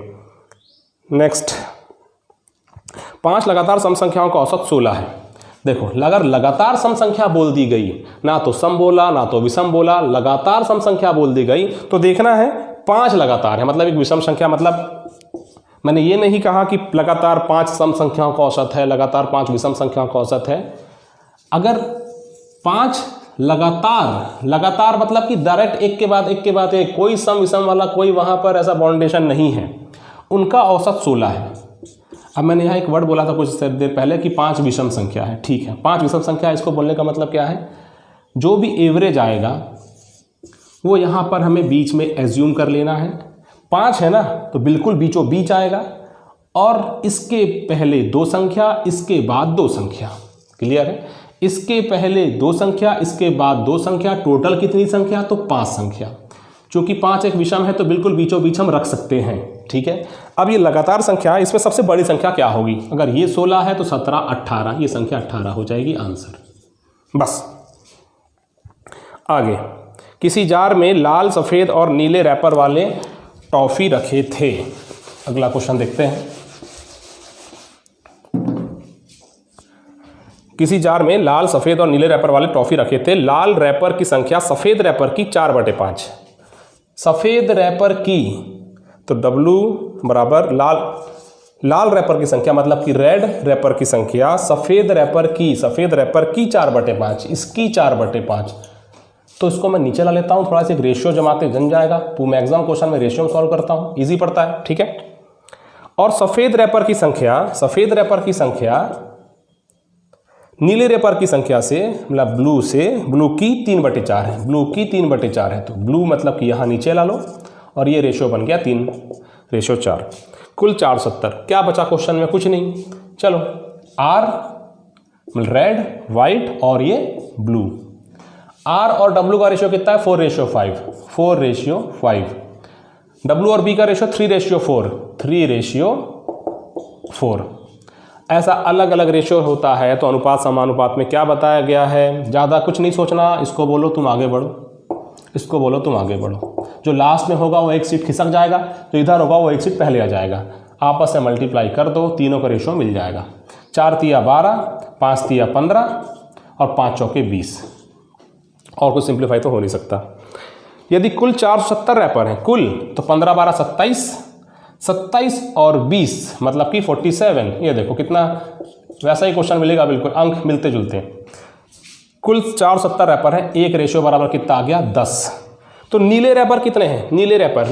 नेक्स्ट, 5 लगातार सम संख्याओं का औसत 16 है। देखो अगर लगातार सम संख्या बोल दी गई, ना तो सम बोला ना तो विषम बोला, लगातार सम संख्या बोल दी गई, तो देखना है 5 लगातार है मतलब एक विषम संख्या। मतलब मैंने ये नहीं कहा कि लगातार 5 सम संख्याओं का औसत है, लगातार 5 विषम संख्याओं का औसत है। अगर 5 लगातार मतलब कि डायरेक्ट एक के बाद एक, कोई सम विषम वाला कोई वहां पर ऐसा बाउंडेशन नहीं है, उनका औसत 16 है। अब मैंने यहाँ एक वर्ड बोला था कुछ देर पहले कि 5 विषम संख्या है। ठीक है, 5 विषम संख्या, इसको बोलने का मतलब क्या है, जो भी एवरेज आएगा वो यहाँ पर हमें बीच में एज्यूम कर लेना है। 5 है ना, तो बिल्कुल बीचों बीच आएगा, और इसके पहले 2 संख्या, इसके बाद 2 संख्या। क्लियर है? इसके पहले 2 संख्या, इसके बाद 2 संख्या, टोटल कितनी संख्या? तो 5 संख्या। चूंकि 5 एक विषम है तो बिल्कुल बीचों बीच हम रख सकते हैं। ठीक है, अब ये लगातार संख्या है, इसमें सबसे बड़ी संख्या क्या होगी? अगर ये 16 है तो 17, 18, ये संख्या 18 हो जाएगी आंसर। बस। आगे, किसी जार में लाल, सफ़ेद और नीले रैपर वाले टॉफ़ी रखे थे। अगला क्वेश्चन देखते हैं। किसी जार में लाल, सफ़ेद और नीले रैपर वाले टॉफ़ी रखे थे। लाल रैपर की संख्या सफ़ेद रैपर की 4/5। सफ़ेद रैपर की, तो W बराबर लाल रैपर की संख्या, मतलब कि रेड रैपर की संख्या सफ़ेद रैपर की 4/5, इसकी 4/5। तो इसको मैं नीचे ला लेता हूँ, थोड़ा सा एक रेशियो जमाते जम जाएगा। मैं एग्जाम क्वेश्चन में रेशियो सॉल्व करता हूँ, इजी पड़ता है। ठीक है, और सफ़ेद रैपर की संख्या नीले रेपर की संख्या से, मतलब ब्लू की 3/4 है। ब्लू की 3/4 है, तो ब्लू मतलब कि यहाँ नीचे ला लो, और ये रेशियो बन गया 3/4। कुल 470। क्या बचा क्वेश्चन में? कुछ नहीं। चलो, R रेड, वाइट और ये ब्लू। R और W का रेशियो कितना है? 4/5। 4/5। W और B का रेशियो 3/4। 3/4। ऐसा अलग अलग रेशियो होता है, तो अनुपात समानुपात में क्या बताया गया है? ज़्यादा कुछ नहीं सोचना, इसको बोलो तुम आगे बढ़ो, इसको बोलो तुम आगे बढ़ो। जो लास्ट में होगा वो एक सीट खिसक जाएगा, जो इधर होगा वो एक सीट पहले आ जाएगा। आपस में मल्टीप्लाई कर दो, तीनों का रेशियो मिल जाएगा। 4 तिया 12, 5 तिया 15 और 5 चौके 20। और कुछ सिंप्लीफाई तो हो नहीं सकता। यदि कुल 470 रैपर हैं कुल, तो 15 12 27 और 20 मतलब कि 47। ये देखो कितना वैसा ही क्वेश्चन मिलेगा, बिल्कुल अंक मिलते जुलते हैं। कुल 470 रैपर हैं, एक रेशियो बराबर कितना आ गया? 10। तो नीले रैपर कितने हैं? नीले रैपर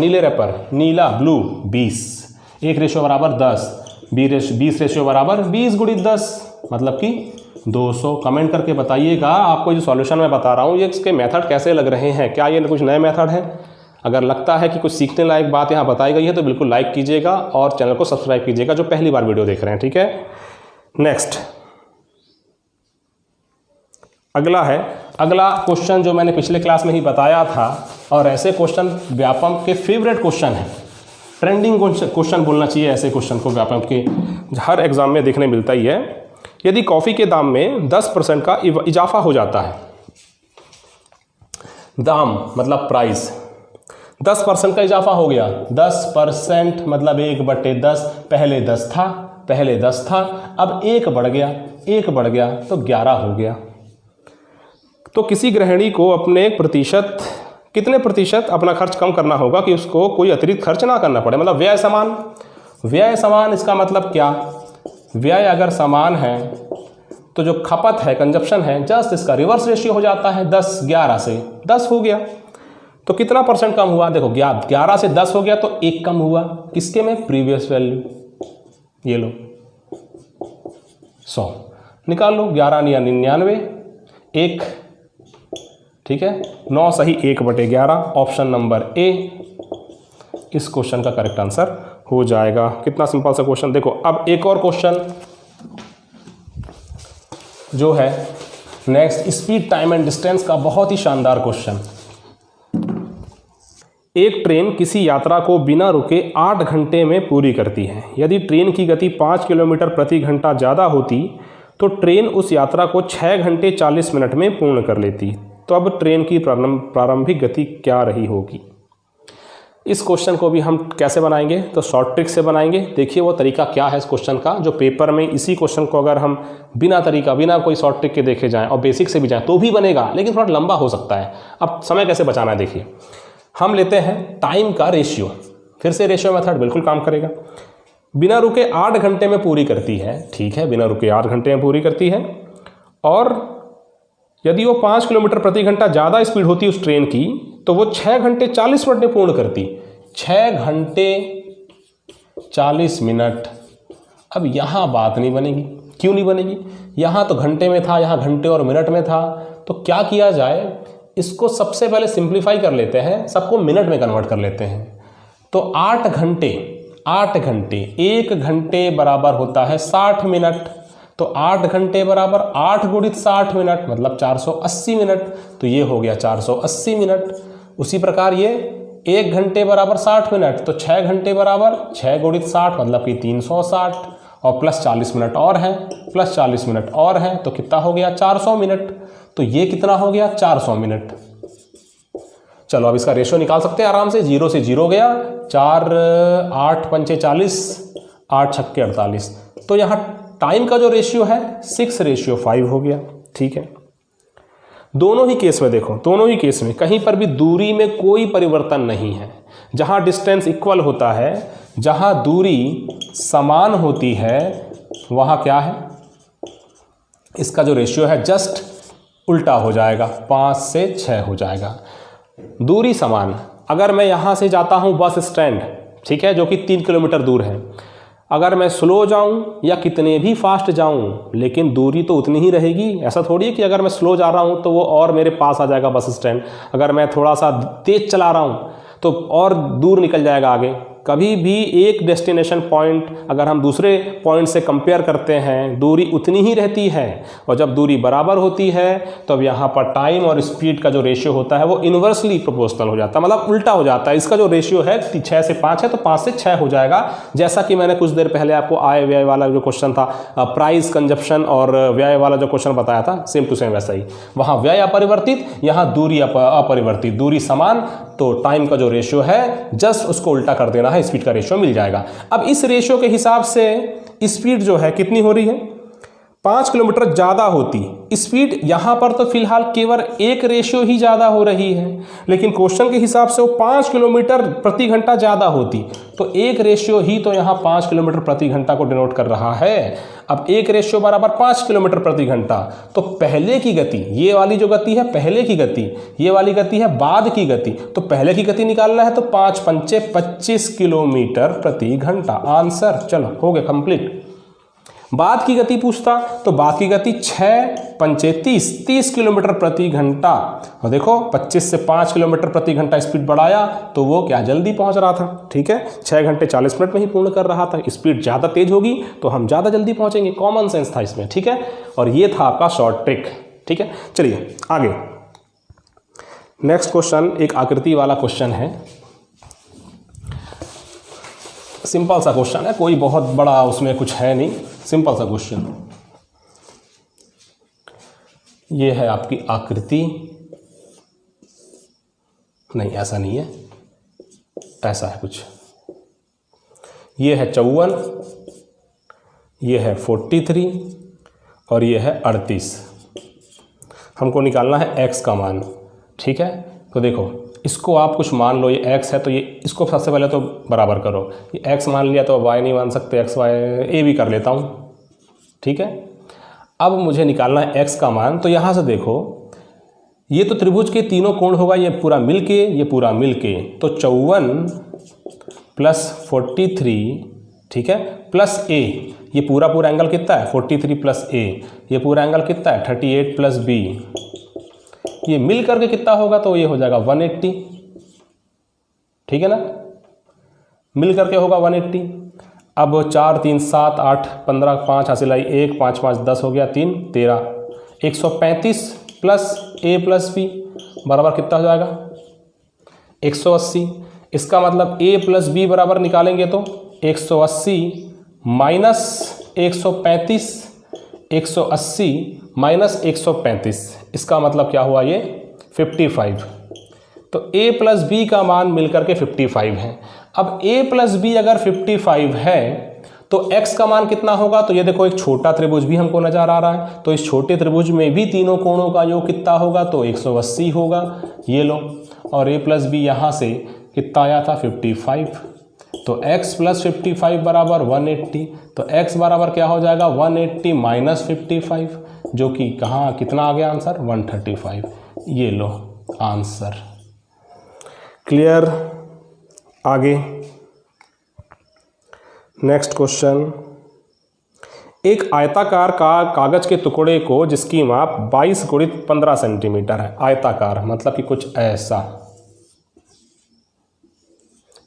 नीला ब्लू 20, एक रेशियो बराबर 10, 20 रेशियो बराबर 20 × 10 मतलब कि 200। कमेंट करके बताइएगा आपको जो सॉल्यूशन मैं बता रहा हूँ ये इसके मेथड कैसे लग रहे हैं, क्या ये कुछ नए मेथड हैं? अगर लगता है कि कुछ सीखने लायक बात यहाँ बताई गई है तो बिल्कुल लाइक कीजिएगा और चैनल को सब्सक्राइब कीजिएगा जो पहली बार वीडियो देख रहे हैं। ठीक है, नेक्स्ट अगला क्वेश्चन जो मैंने पिछले क्लास में ही बताया था, और ऐसे क्वेश्चन व्यापम के फेवरेट क्वेश्चन है। ट्रेंडिंग क्वेश्चन बोलना चाहिए ऐसे क्वेश्चन को, व्यापम के हर एग्जाम में देखने मिलता ही है। यदि कॉफ़ी के दाम में 10% का इजाफा हो जाता है, दाम मतलब प्राइस 10% का इजाफा हो गया, 10% मतलब 1/10। पहले 10 था, अब 1 बढ़ गया तो 11 हो गया। तो किसी गृहिणी को कितने प्रतिशत अपना खर्च कम करना होगा कि उसको कोई अतिरिक्त खर्च ना करना पड़े, मतलब व्यय समान। इसका मतलब क्या? व्यय अगर समान है तो जो खपत है, कंजप्शन है, जस्ट इसका रिवर्स रेशियो हो जाता है। 10 11 से 10 हो गया तो कितना परसेंट कम हुआ? देखो 11 से 10 हो गया तो 1 कम हुआ, किसके में? Previous value. ये लो 100 निकाल लो, 11 या 99, 1। ठीक है, 9 सही 1/11, ऑप्शन नंबर ए इस क्वेश्चन का करेक्ट आंसर हो जाएगा। कितना सिंपल सा क्वेश्चन। देखो अब एक और क्वेश्चन जो है next, speed, time and distance का बहुत ही शानदार क्वेश्चन। एक ट्रेन किसी यात्रा को बिना रुके 8 घंटे में पूरी करती है। यदि ट्रेन की गति 5 किलोमीटर प्रति घंटा ज़्यादा होती तो ट्रेन उस यात्रा को 6 घंटे 40 मिनट में पूर्ण कर लेती। तो अब ट्रेन की प्रारंभिक गति क्या रही होगी? इस क्वेश्चन को भी हम कैसे बनाएंगे? तो शॉर्ट ट्रिक से बनाएंगे। देखिए वो तरीका क्या है इस क्वेश्चन का, जो पेपर में इसी क्वेश्चन को अगर हम बिना कोई शॉर्ट ट्रिक के देखे जाएं और बेसिक से भी जाएं तो भी बनेगा, लेकिन थोड़ा लंबा हो सकता है। अब समय कैसे बचाना है देखिए, हम लेते हैं टाइम का रेशियो। फिर से रेशियो मेथड बिल्कुल काम करेगा। बिना रुके 8 घंटे में पूरी करती है, ठीक है, बिना रुके 8 घंटे में पूरी करती है। और यदि वो 5 किलोमीटर प्रति घंटा ज़्यादा स्पीड होती उस ट्रेन की तो वो 6 घंटे 40 मिनट में पूर्ण करती। 6 घंटे 40 मिनट। अब यहाँ बात नहीं बनेगी। क्यों नहीं बनेगी? यहाँ तो घंटे में था, यहाँ घंटे और मिनट में था। तो क्या किया जाए, इसको सबसे पहले सिंप्लीफाई कर लेते हैं, सबको मिनट में कन्वर्ट कर लेते हैं। तो 8 घंटे 1 घंटे बराबर होता है 60 मिनट। तो 8 घंटे बराबर 8 गुणित 60 मिनट मतलब 480 मिनट। तो ये हो गया 480 मिनट। उसी प्रकार ये 1 घंटे बराबर 60 मिनट, तो 6 घंटे बराबर 6 गुणित 60 मतलब कि 360 और प्लस 40 मिनट और हैं, प्लस 40 मिनट और हैं, तो कितना हो गया 400 मिनट। तो ये कितना हो गया 400 मिनट। चलो अब इसका रेशियो निकाल सकते हैं आराम से। 0 से 0 गया, 4 8 पंचे 40, 8 छक्के 48। तो यहाँ टाइम का जो रेशियो है 6:5 हो गया। ठीक है, दोनों ही केस में देखो, दोनों ही केस में कहीं पर भी दूरी में कोई परिवर्तन नहीं है। जहाँ डिस्टेंस इक्वल होता है, जहाँ दूरी समान होती है, वहाँ क्या है, इसका जो रेशियो है जस्ट उल्टा हो जाएगा, 5 से 6 हो जाएगा। दूरी समान, अगर मैं यहाँ से जाता हूँ बस स्टैंड, ठीक है, जो कि 3 किलोमीटर दूर है, अगर मैं स्लो जाऊं या कितने भी फास्ट जाऊं, लेकिन दूरी तो उतनी ही रहेगी। ऐसा थोड़ी है कि अगर मैं स्लो जा रहा हूं तो वो और मेरे पास आ जाएगा बस स्टैंड, अगर मैं थोड़ा सा तेज चला रहा हूं तो और दूर निकल जाएगा आगे। कभी भी एक डेस्टिनेशन पॉइंट अगर हम दूसरे पॉइंट से कंपेयर करते हैं, दूरी उतनी ही रहती है, और जब दूरी बराबर होती है तो अब यहाँ पर टाइम और स्पीड का जो रेशियो होता है वो इन्वर्सली प्रोपोर्शनल हो जाता है, मतलब उल्टा हो जाता है। इसका जो रेशियो है 6 से 5 है, तो 5 से 6 हो जाएगा। जैसा कि मैंने कुछ देर पहले आपको आय व्यय वाला जो क्वेश्चन था, प्राइस कंजप्शन और व्यय वाला जो क्वेश्चन बताया था, सेम टू सेम वैसा ही। वहाँ व्यय अपरिवर्तित, यहाँ दूरी अपरिवर्तित, दूरी समान, तो टाइम का जो रेशियो है जस्ट उसको उल्टा कर देना है, स्पीड का रेशियो मिल जाएगा। अब इस रेशियो के हिसाब से स्पीड जो है कितनी हो रही है, 5 किलोमीटर ज़्यादा होती स्पीड। यहाँ पर तो फिलहाल केवल एक रेशियो ही ज़्यादा हो रही है, लेकिन क्वेश्चन के हिसाब से वो 5 किलोमीटर प्रति घंटा ज़्यादा होती, तो एक रेशियो ही तो यहाँ 5 किलोमीटर प्रति घंटा को डिनोट कर रहा है। अब एक रेशियो बराबर 5 किलोमीटर प्रति घंटा, तो पहले की गति, ये वाली जो गति है पहले की गति, ये वाली गति है बाद की गति, तो पहले की गति निकालना है तो 5 पंचे 25 किलोमीटर प्रति घंटा। आंसर चलो हो गया कंप्लीट। बाद की गति पूछता तो बाद की गति 6 पंचे 30 किलोमीटर प्रति घंटा, और देखो 25 से 5 किलोमीटर प्रति घंटा स्पीड बढ़ाया तो वो क्या जल्दी पहुंच रहा था। ठीक है, 6 घंटे 40 मिनट में ही पूर्ण कर रहा था। स्पीड ज़्यादा तेज होगी तो हम ज़्यादा जल्दी पहुंचेंगे, कॉमन सेंस था इसमें। ठीक है, और ये था आपका शॉर्ट ट्रिक। ठीक है, चलिए आगे नेक्स्ट क्वेश्चन एक आकृति वाला क्वेश्चन है, सिंपल सा क्वेश्चन है, कोई बहुत बड़ा उसमें कुछ है नहीं, सिंपल सा क्वेश्चन। ये है आपकी आकृति, नहीं ऐसा नहीं है, ऐसा है कुछ। ये है 54, ये है 43 और ये है 38। हमको निकालना है x का मान। ठीक है, तो देखो इसको आप कुछ मान लो, ये x है तो ये इसको सबसे पहले तो बराबर करो। ये x मान लिया तो y नहीं मान सकते, x y a भी कर लेता हूँ। ठीक है, अब मुझे निकालना है x का मान। तो यहाँ से देखो ये तो त्रिभुज के तीनों कोण होगा, ये पूरा मिल के, ये पूरा मिल के, तो 54 प्लस 43, ठीक है, प्लस a, ये पूरा एंगल कितना है 43 प्लस a, ये पूरा एंगल कितना है 38 प्लस b, ये मिल करके कितना होगा तो ये हो जाएगा 180। ठीक है ना, मिल करके होगा 180। अब 4 3 7 8 15 5 हासिल आई 1 5 5 10 हो गया 3 13, 135 प्लस a प्लस b बराबर कितना हो जाएगा 180। इसका मतलब a प्लस b बराबर निकालेंगे तो 180 माइनस 135, 180 माइनस 135, इसका मतलब क्या हुआ ये 55। तो a प्लस b का मान मिलकर के 55 है। अब a प्लस b अगर 55 है तो x का मान कितना होगा, तो ये देखो एक छोटा त्रिभुज भी हमको नजर आ रहा है, तो इस छोटे त्रिभुज में भी तीनों कोणों का योग कितना होगा तो 180 होगा। ये लो, और a प्लस b यहाँ से कितना आया था 55, तो x प्लस 55 बराबर 180, तो x बराबर क्या हो जाएगा 180 माइनस 55, जो कि कहाँ कितना आ गया आंसर 135। ये लो आंसर। क्लियर। आगे नेक्स्ट क्वेश्चन, एक आयताकार का कागज के टुकड़े को जिसकी माप 22 गुणित 15 सेंटीमीटर है, आयताकार मतलब कि कुछ ऐसा,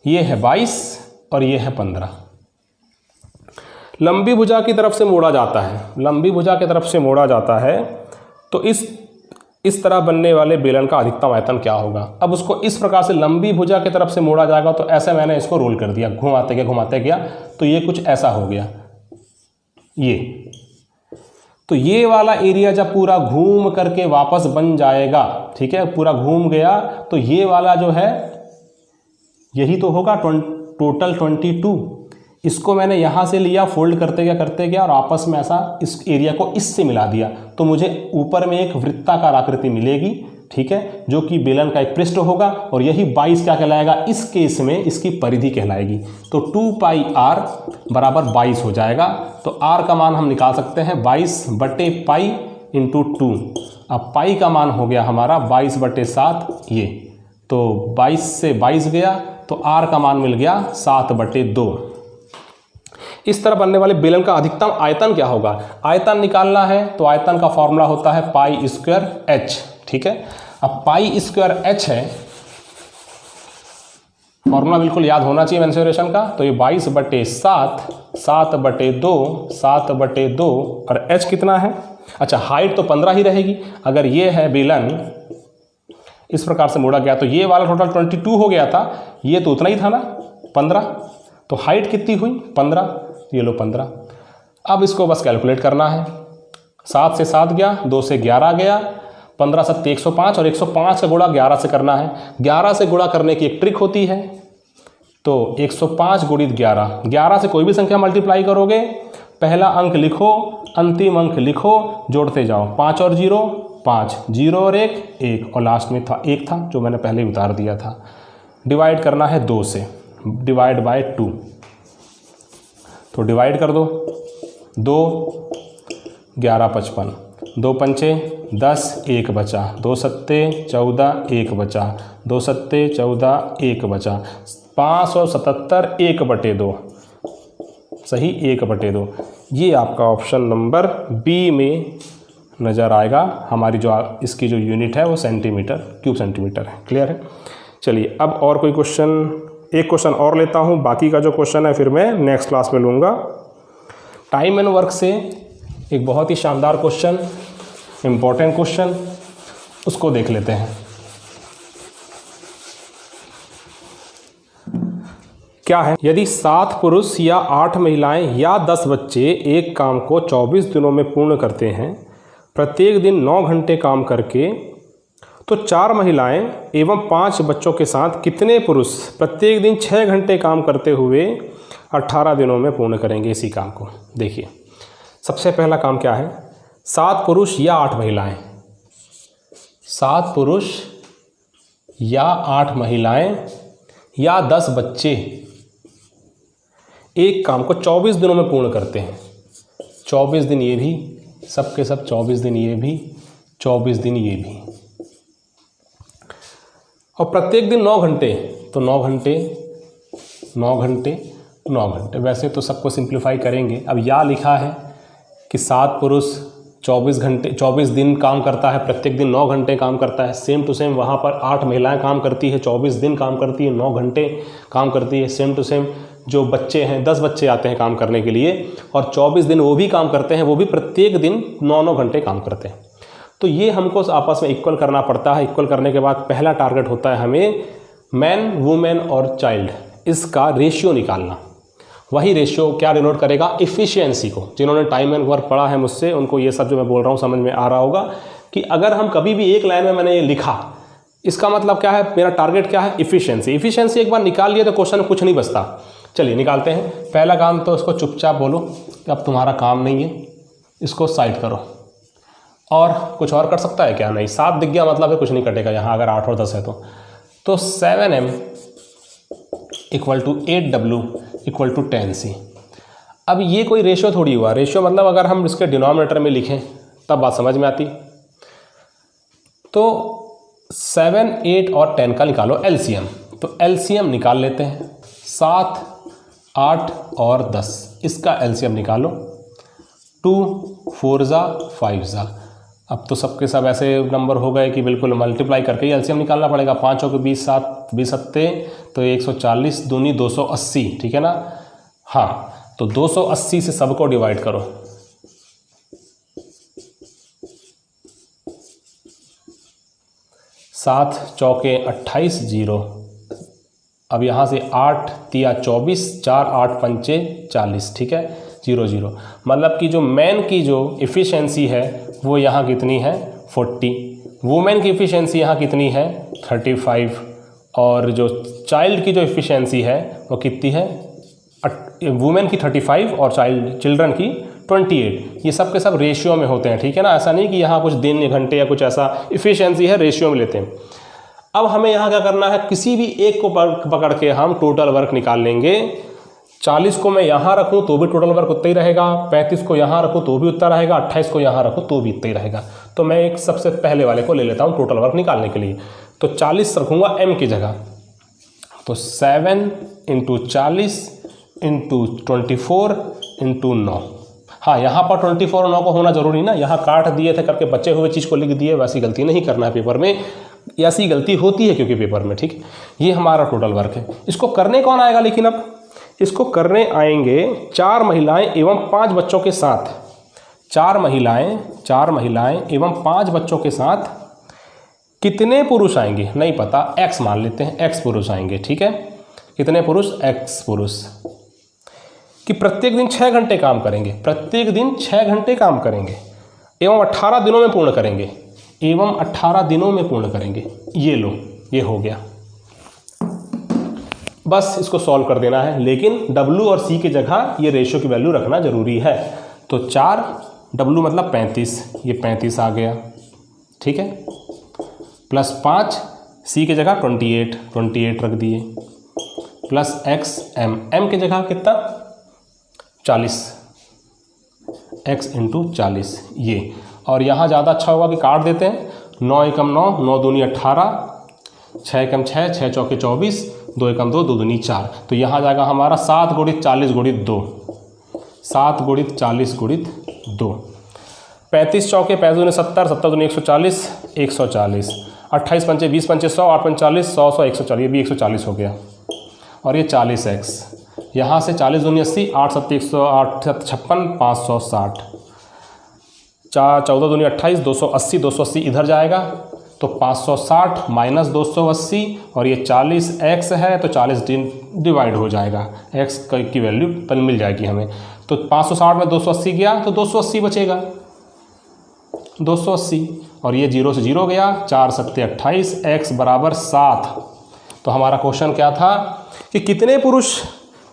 ये है 22 और ये है 15। लंबी भुजा की तरफ से मोड़ा जाता है, लंबी भुजा की तरफ से मोड़ा जाता है तो इस तरह बनने वाले बेलन का अधिकतम आयतन क्या होगा। अब उसको इस प्रकार से लंबी भुजा की तरफ से मोड़ा जाएगा तो ऐसे मैंने इसको रोल कर दिया, घुमाते गया तो ये कुछ ऐसा हो गया। ये तो ये वाला एरिया जब पूरा घूम करके वापस बन जाएगा, ठीक है, पूरा घूम गया तो ये वाला जो है यही तो होगा टोटल 22। इसको मैंने यहाँ से लिया, फोल्ड करते गया और आपस में ऐसा इस एरिया को इससे मिला दिया तो मुझे ऊपर में एक वृत्ताकार आकृति मिलेगी, ठीक है, जो कि बेलन का एक पृष्ठ होगा और यही 22 क्या कहलाएगा, इस केस में इसकी परिधि कहलाएगी। तो 2πr बराबर 22 हो जाएगा। तो r का मान हम निकाल सकते हैं 22/पाई इंटू 2। अब पाई का मान हो गया हमारा 22/7, ये तो 22 से 22 गया तो r का मान मिल गया 7/2। इस तरह बनने वाले बेलन का अधिकतम आयतन क्या होगा। आयतन निकालना है तो आयतन का फॉर्मूला होता है π²h, ठीक है। अब π²h है, फॉर्मूला बिल्कुल याद होना चाहिए मेंसुरेशन का। तो ये 22/7, 7/2 और h कितना है। अच्छा, हाइट तो 15 ही रहेगी। अगर ये है बेलन इस प्रकार से मोड़ा गया तो ये वाला टोटल 22 हो गया था, ये तो उतना ही था ना 15, तो हाइट कितनी हुई 15, ये लो 15। अब इसको बस कैलकुलेट करना है। 7 से 7 गया, 2 से 11 गया, 15 7 105 और 105 का गुणा 11 से करना है। 11 से गुणा करने की एक ट्रिक होती है, तो 105 गुणित 11, 11 से कोई भी संख्या मल्टीप्लाई करोगे, पहला अंक लिखो, अंतिम अंक लिखो, जोड़ते जाओ, 5 और 0 5, 0 और 1 1 और लास्ट में था 1 था जो मैंने पहले ही उतार दिया था। डिवाइड करना है 2 से, डिवाइड बाय 2, तो डिवाइड कर दो, 2 11 55, 2 पंचे 10, 1 बचा, 2 सत्ते 14, 1 बचा, 2 सत्ते 14, 1 बचा, 577 1/2, सही 1/2। ये आपका ऑप्शन नंबर बी में नज़र आएगा। हमारी जो इसकी जो यूनिट है वो सेंटीमीटर, क्यूब सेंटीमीटर है। क्लियर है। चलिए अब और कोई क्वेश्चन, एक क्वेश्चन और लेता हूँ, बाकी का जो क्वेश्चन है फिर मैं नेक्स्ट क्लास में लूँगा। टाइम एंड वर्क से एक बहुत ही शानदार क्वेश्चन, इम्पोर्टेंट क्वेश्चन, उसको देख लेते हैं। क्या है, यदि 7 पुरुष या 8 महिलाएं या 10 बच्चे एक काम को 24 दिनों में पूर्ण करते हैं, प्रत्येक दिन 9 घंटे काम करके, तो 4 महिलाएं एवं 5 बच्चों के साथ कितने पुरुष प्रत्येक दिन 6 घंटे काम करते हुए 18 दिनों में पूर्ण करेंगे इसी काम को। देखिए सबसे पहला काम क्या है, 7 पुरुष या 8 महिलाएं, 7 पुरुष या 8 महिलाएं या 10 बच्चे एक काम को 24 दिनों में पूर्ण करते हैं। 24 दिन ये भी, सबके सब 24 दिन ये भी, 24 दिन ये भी, और प्रत्येक दिन 9 घंटे, तो 9 घंटे 9 घंटे 9 घंटे। वैसे तो सबको सिंप्लीफाई करेंगे। अब या लिखा है कि 7 पुरुष 24 घंटे 24 दिन काम करता है, प्रत्येक दिन 9 घंटे काम करता है। सेम टू सेम वहाँ पर 8 महिलाएं काम करती है, 24 दिन काम करती है, 9 घंटे काम करती है। सेम टू सेम जो बच्चे हैं, 10 बच्चे आते हैं काम करने के लिए और 24 दिन वो भी काम करते हैं, वो भी प्रत्येक दिन 9-9 घंटे काम करते हैं। तो ये हमको आपस में इक्वल करना पड़ता है। इक्वल करने के बाद पहला टारगेट होता है हमें मैन, वुमेन और चाइल्ड, इसका रेशियो निकालना। वही रेशियो क्या डिनोट करेगा, इफ़िशियंसी को। जिन्होंने टाइम एंड वर्क पढ़ा है मुझसे, उनको ये सब जो मैं बोल रहा हूँ समझ में आ रहा होगा कि अगर हम कभी भी एक लाइन में मैंने ये लिखा, इसका मतलब क्या है, मेरा टारगेट क्या है, इफ़िशियंसी। इफ़िशियंसी एक बार निकाल लिया तो क्वेश्चन में कुछ नहीं बचता। चलिए निकालते हैं। पहला काम तो इसको चुपचाप बोलो कि अब तुम्हारा काम नहीं है, इसको साइड करो। और कुछ और कर सकता है क्या, नहीं। 7 दिख गया मतलब है कुछ नहीं कटेगा यहाँ, अगर 8 और 10 है तो 7m = 8w = 10c। अब ये कोई रेशियो थोड़ी हुआ, रेशियो मतलब अगर हम इसके डिनोमिनेटर में लिखें तब बात समझ में आती। तो 7, 8 और 10 का निकालो एलसीएम। तो एलसीएम निकाल लेते हैं। 7, 8 और 10, इसका एलसीएम निकालो। 2 4 × 5 × अब तो सबके सब ऐसे नंबर हो गए कि बिल्कुल मल्टीप्लाई करके ही एलसीएम निकालना पड़ेगा। 5 के 20 7 20 सत्ते तो 140 दूनी 280, ठीक है ना। हाँ, तो 280 से सबको डिवाइड करो। 7 चौके 28 0। अब यहाँ से 8 तिया 24, 4 8 पंचे 40, ठीक है, 0 0। मतलब कि जो मैन की जो इफ़िशेंसी है वो यहाँ कितनी है 40, वुमेन की इफ़िशेंसी यहाँ कितनी है 35, और जो चाइल्ड की जो इफ़िशेंसी है वो कितनी है, वुमेन की 35 और चिल्ड्रन की 28। ये सब के सब रेशियो में होते हैं, ठीक है ना। ऐसा नहीं कि यहाँ कुछ दिन या घंटे या कुछ ऐसा, इफ़िशेंसी है रेशियो में लेते हैं। अब हमें यहाँ क्या करना है, किसी भी एक को पकड़ के हम टोटल वर्क निकाल लेंगे। 40 को मैं यहाँ रखूँ तो भी टोटल वर्क उतना ही रहेगा, 35 को यहाँ रखूँ तो भी उतना रहेगा, 28 को यहाँ रखूँ तो भी उतना ही रहेगा। तो मैं एक सबसे पहले वाले को ले लेता हूँ टोटल वर्क निकालने के लिए। तो 40 रखूँगा m की जगह, तो 7 × 40 × 24 × 9। हाँ, यहाँ पर 24 और 9 को होना जरूरी ना, यहाँ काट दिए थे करके बचे हुए चीज़ को लिख दिए, वैसी गलती नहीं करना है पेपर में। ऐसी गलती होती है क्योंकि पेपर में, ठीक। ये हमारा टोटल वर्क है। इसको करने कौन आएगा, लेकिन अब इसको करने आएंगे 4 महिलाएं एवं 5 बच्चों के साथ। 4 महिलाएं एवं 5 बच्चों के साथ कितने पुरुष आएंगे नहीं पता, x मान लेते हैं, x पुरुष आएंगे, ठीक है। कितने पुरुष, x पुरुष, कि प्रत्येक दिन 6 घंटे काम करेंगे, प्रत्येक दिन 6 घंटे काम करेंगे एवं 18 दिनों में पूर्ण करेंगे, एवं 18 दिनों में पूर्ण करेंगे। ये लो, ये हो गया। बस इसको सॉल्व कर देना है, लेकिन W और C की जगह ये रेशियो की वैल्यू रखना जरूरी है। तो 4 W मतलब 35, ये 35 आ गया, ठीक है, प्लस 5 C की जगह 28 रख दिए, प्लस x m की जगह कितना 40, x × 40 ये। और यहाँ ज़्यादा अच्छा होगा कि काट देते हैं, 9 एकम 9, 9 दूनी 18, 6 एकम 6, 6 चौके 24, 2 एकम 2, 2 दूनी 4। तो यहाँ जाएगा हमारा 7 × 40 × 2, 7 × 40 × 2। 35 चौके 5 दूनी 70, 70 दूनी 140, 140, 28 पंचे 20 पंचे 100, 8 पंचे 40, 100 100 140, ये भी 140 हो गया। और ये 40x, यहाँ से 40 दूनी 80, 8 7 108, 56, 560, 14 दूनी 28, 280, 280 इधर जाएगा तो 560 माइनस 280, और ये 40x है तो 40 डिवाइड हो जाएगा, x की वैल्यू तन मिल जाएगी हमें। तो 560 में 280 गया तो 280 बचेगा, 280, और ये 0 से 0 गया, 4 7 28, x बराबर 7। तो हमारा क्वेश्चन क्या था कि कितने पुरुष,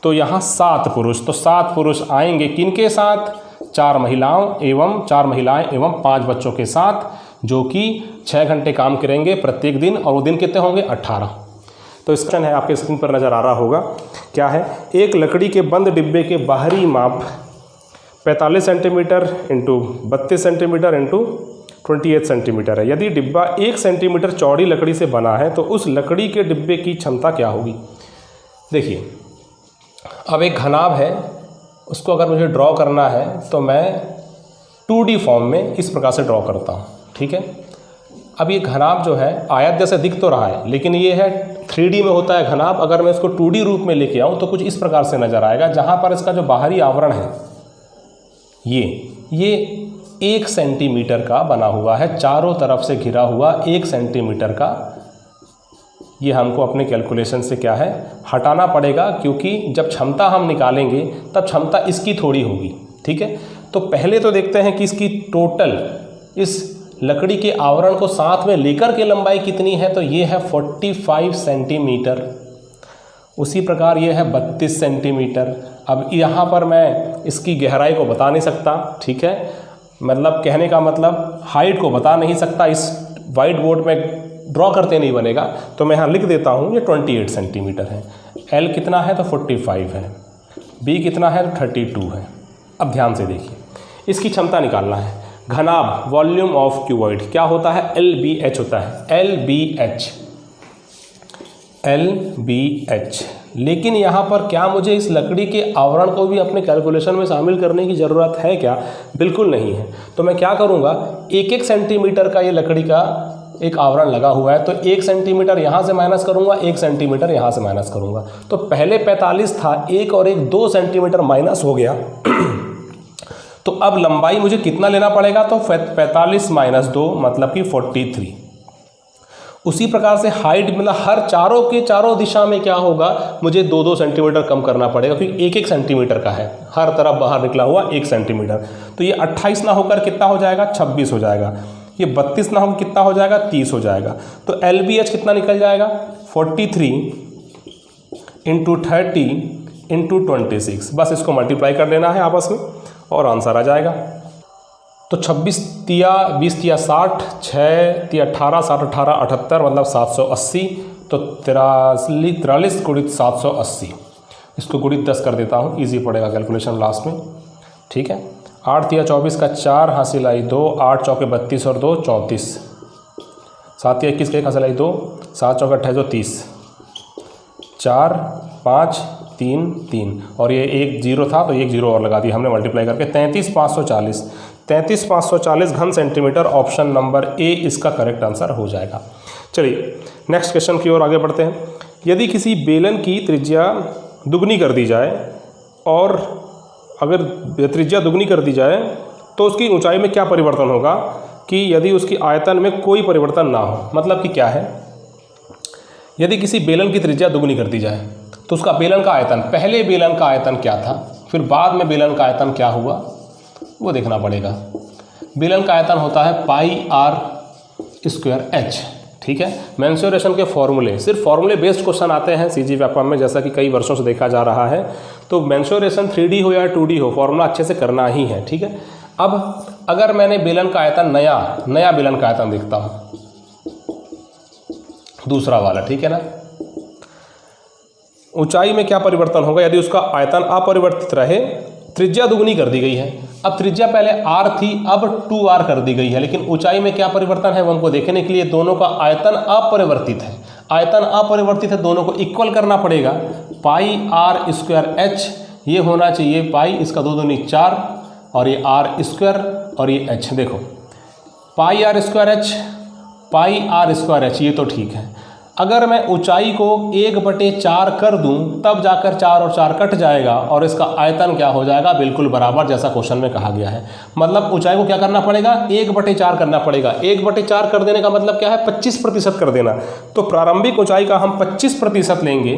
तो यहाँ 7 पुरुष, तो 7 पुरुष आएंगे किनके साथ, 4 महिलाएं एवं 5 बच्चों के साथ, जो कि 6 घंटे काम करेंगे प्रत्येक दिन, और वो दिन कितने होंगे 18। तो इसका है आपके स्क्रीन पर नज़र आ रहा होगा, क्या है, एक लकड़ी के बंद डिब्बे के बाहरी माप 45 सेंटीमीटर × 32 सेंटीमीटर × 28 सेंटीमीटर है। यदि डिब्बा 1 सेंटीमीटर चौड़ी लकड़ी से बना है तो उस लकड़ी के डिब्बे की क्षमता क्या होगी। देखिए, अब एक घनाभ है, उसको अगर मुझे ड्रॉ करना है तो मैं 2D फॉर्म में इस प्रकार से ड्रॉ करता हूँ, ठीक है। अब ये घनाभ जो है आयत जैसे दिख तो रहा है, लेकिन ये है 3D में होता है घनाभ। अगर मैं इसको 2D रूप में लेके आऊँ तो कुछ इस प्रकार से नज़र आएगा, जहाँ पर इसका जो बाहरी आवरण है ये 1 सेंटीमीटर का बना हुआ है, चारों तरफ से घिरा हुआ 1 सेंटीमीटर का। ये हमको अपने कैलकुलेशन से क्या है हटाना पड़ेगा, क्योंकि जब क्षमता हम निकालेंगे तब क्षमता इसकी थोड़ी होगी, ठीक है। तो पहले तो देखते हैं कि इसकी टोटल इस लकड़ी के आवरण को साथ में लेकर के लंबाई कितनी है, तो ये है 45 सेंटीमीटर। उसी प्रकार ये है 32 सेंटीमीटर। अब यहाँ पर मैं इसकी गहराई को बता नहीं सकता, ठीक है, मतलब कहने का मतलब हाइट को बता नहीं सकता, इस वाइट बोर्ड में ड्रॉ करते नहीं बनेगा, तो मैं यहाँ लिख देता हूँ ये 28 सेंटीमीटर है। L कितना है तो 45 है, B कितना है तो 32 है। अब ध्यान से देखिए, इसकी क्षमता निकालना है। घनाभ वॉल्यूम ऑफ क्यूबॉइड क्या होता है, LBH होता है, LBH लेकिन यहाँ पर क्या मुझे इस लकड़ी के आवरण को भी अपने कैलकुलेशन में शामिल करने की ज़रूरत है क्या? बिल्कुल नहीं है। तो मैं क्या करूँगा, 1-1 सेंटीमीटर का ये लकड़ी का एक आवरण लगा हुआ है, तो 1 सेंटीमीटर यहाँ से माइनस करूँगा, 1 सेंटीमीटर यहाँ से माइनस करूँगा। तो पहले 45 था, 1 और 1 2 सेंटीमीटर माइनस हो गया। तो अब लंबाई मुझे कितना लेना पड़ेगा? तो 45 माइनस 2 मतलब कि 43। उसी प्रकार से हाइट मतलब हर चारों के चारों दिशा में क्या होगा, मुझे 2-2 सेंटीमीटर कम करना पड़ेगा, क्योंकि 1-1 सेंटीमीटर का है, हर तरफ बाहर निकला हुआ 1 सेंटीमीटर। तो ये 28 ना होकर कितना हो जाएगा, 26 हो जाएगा। ये 32 ना होकर कितना हो जाएगा, 30 हो जाएगा। तो LBH कितना निकल जाएगा, 43 × 30 × 26। बस इसको मल्टीप्लाई कर लेना है आपस में और आंसर आ जाएगा। तो 26 तिया 20 तिया 60, 6 तिया 18, 7 18 78 मतलब 780। तो 43 गुणित 780, इसको गुणित 10 कर देता हूँ, इजी पड़ेगा कैलकुलेशन लास्ट में। ठीक है, 8 तिया 24 का 4 हासिल आई 2, 8 चौके 32 और 2 34, 7 तिया 21 का 1 हासिल आई 2, 7 चौके 28 30, 4 5 3 3 और ये 1 0 था तो 1 0 और लगा दिया हमने मल्टीप्लाई करके। 33,540 33,540 घन सेंटीमीटर, ऑप्शन नंबर ए इसका करेक्ट आंसर हो जाएगा। चलिए नेक्स्ट क्वेश्चन की ओर आगे बढ़ते हैं। यदि किसी बेलन की त्रिज्या दुगनी कर दी जाए और अगर त्रिज्या दुगनी कर दी जाए तो उसकी ऊंचाई में क्या परिवर्तन होगा कि यदि उसकी आयतन में कोई परिवर्तन ना हो। मतलब कि क्या है, यदि किसी बेलन की त्रिज्या दुगनी कर दी जाए तो उसका बेलन का आयतन, पहले बेलन का आयतन क्या था, फिर बाद में बेलन का आयतन क्या हुआ, वो देखना पड़ेगा। बेलन का आयतन होता है πr²h। ठीक है, मेंसुरेशन के फॉर्मूले, सिर्फ फॉर्मूले बेस्ड क्वेश्चन आते हैं सीजी व्यापम में, जैसा कि कई वर्षों से देखा जा रहा है। तो मेंसुरेशन 3D हो या 2D हो, फॉर्मूला अच्छे से करना ही है। ठीक है, अब अगर मैंने बेलन का आयतन नया बेलन का आयतन देखता हूँ, दूसरा वाला, ठीक है ना, ऊंचाई में क्या परिवर्तन होगा यदि उसका आयतन अपरिवर्तित रहे, त्रिज्या दुगनी कर दी गई है। अब त्रिज्या पहले r थी, अब 2r कर दी गई है, लेकिन ऊंचाई में क्या परिवर्तन है वो हमको देखने के लिए दोनों का आयतन अपरिवर्तित है। आयतन अपरिवर्तित है, दोनों को इक्वल करना पड़ेगा। πr²h ये होना चाहिए पाई, इसका 2 दूनी 4 और ये r² और ये h। देखो πr²h ये तो ठीक है। अगर मैं ऊंचाई को 1/4 कर दूं तब जाकर 4 और 4 कट जाएगा और इसका आयतन क्या हो जाएगा, बिल्कुल बराबर, जैसा क्वेश्चन में कहा गया है। मतलब ऊंचाई को क्या करना पड़ेगा, 1/4 करना पड़ेगा। 1/4 कर देने का मतलब क्या है, 25% कर देना। तो प्रारंभिक ऊंचाई का हम 25% लेंगे।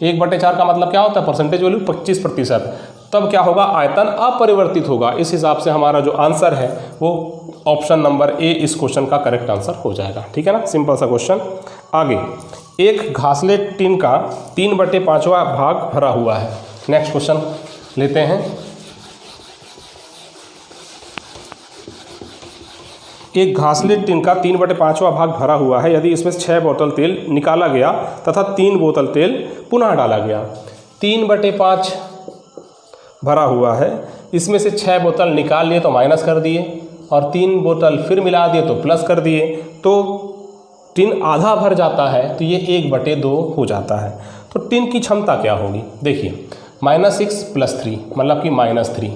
1/4 का मतलब क्या होता है, परसेंटेज वैल्यू 25%। तब क्या होगा, आयतन अपरिवर्तित होगा। इस हिसाब से हमारा जो आंसर है वो ऑप्शन नंबर ए इस क्वेश्चन का करेक्ट आंसर हो जाएगा। ठीक है ना, सिंपल सा क्वेश्चन। आगे, एक घासलेट टिन का 3/5 भाग भरा हुआ है। नेक्स्ट क्वेश्चन लेते हैं। एक घासलेट टिन का 3/5 भाग भरा हुआ है। यदि इसमें 6 बोतल तेल निकाला गया तथा 3 बोतल तेल पुनः डाला गया। 3/5 भरा हुआ है, इसमें से 6 बोतल निकाल लिए तो माइनस कर दिए और 3 बोतल फिर मिला दिए तो प्लस कर दिए, तो टिन आधा भर जाता है, तो ये 1/2 हो जाता है। तो टिन की क्षमता क्या होगी, देखिए -6 + 3 मतलब कि -3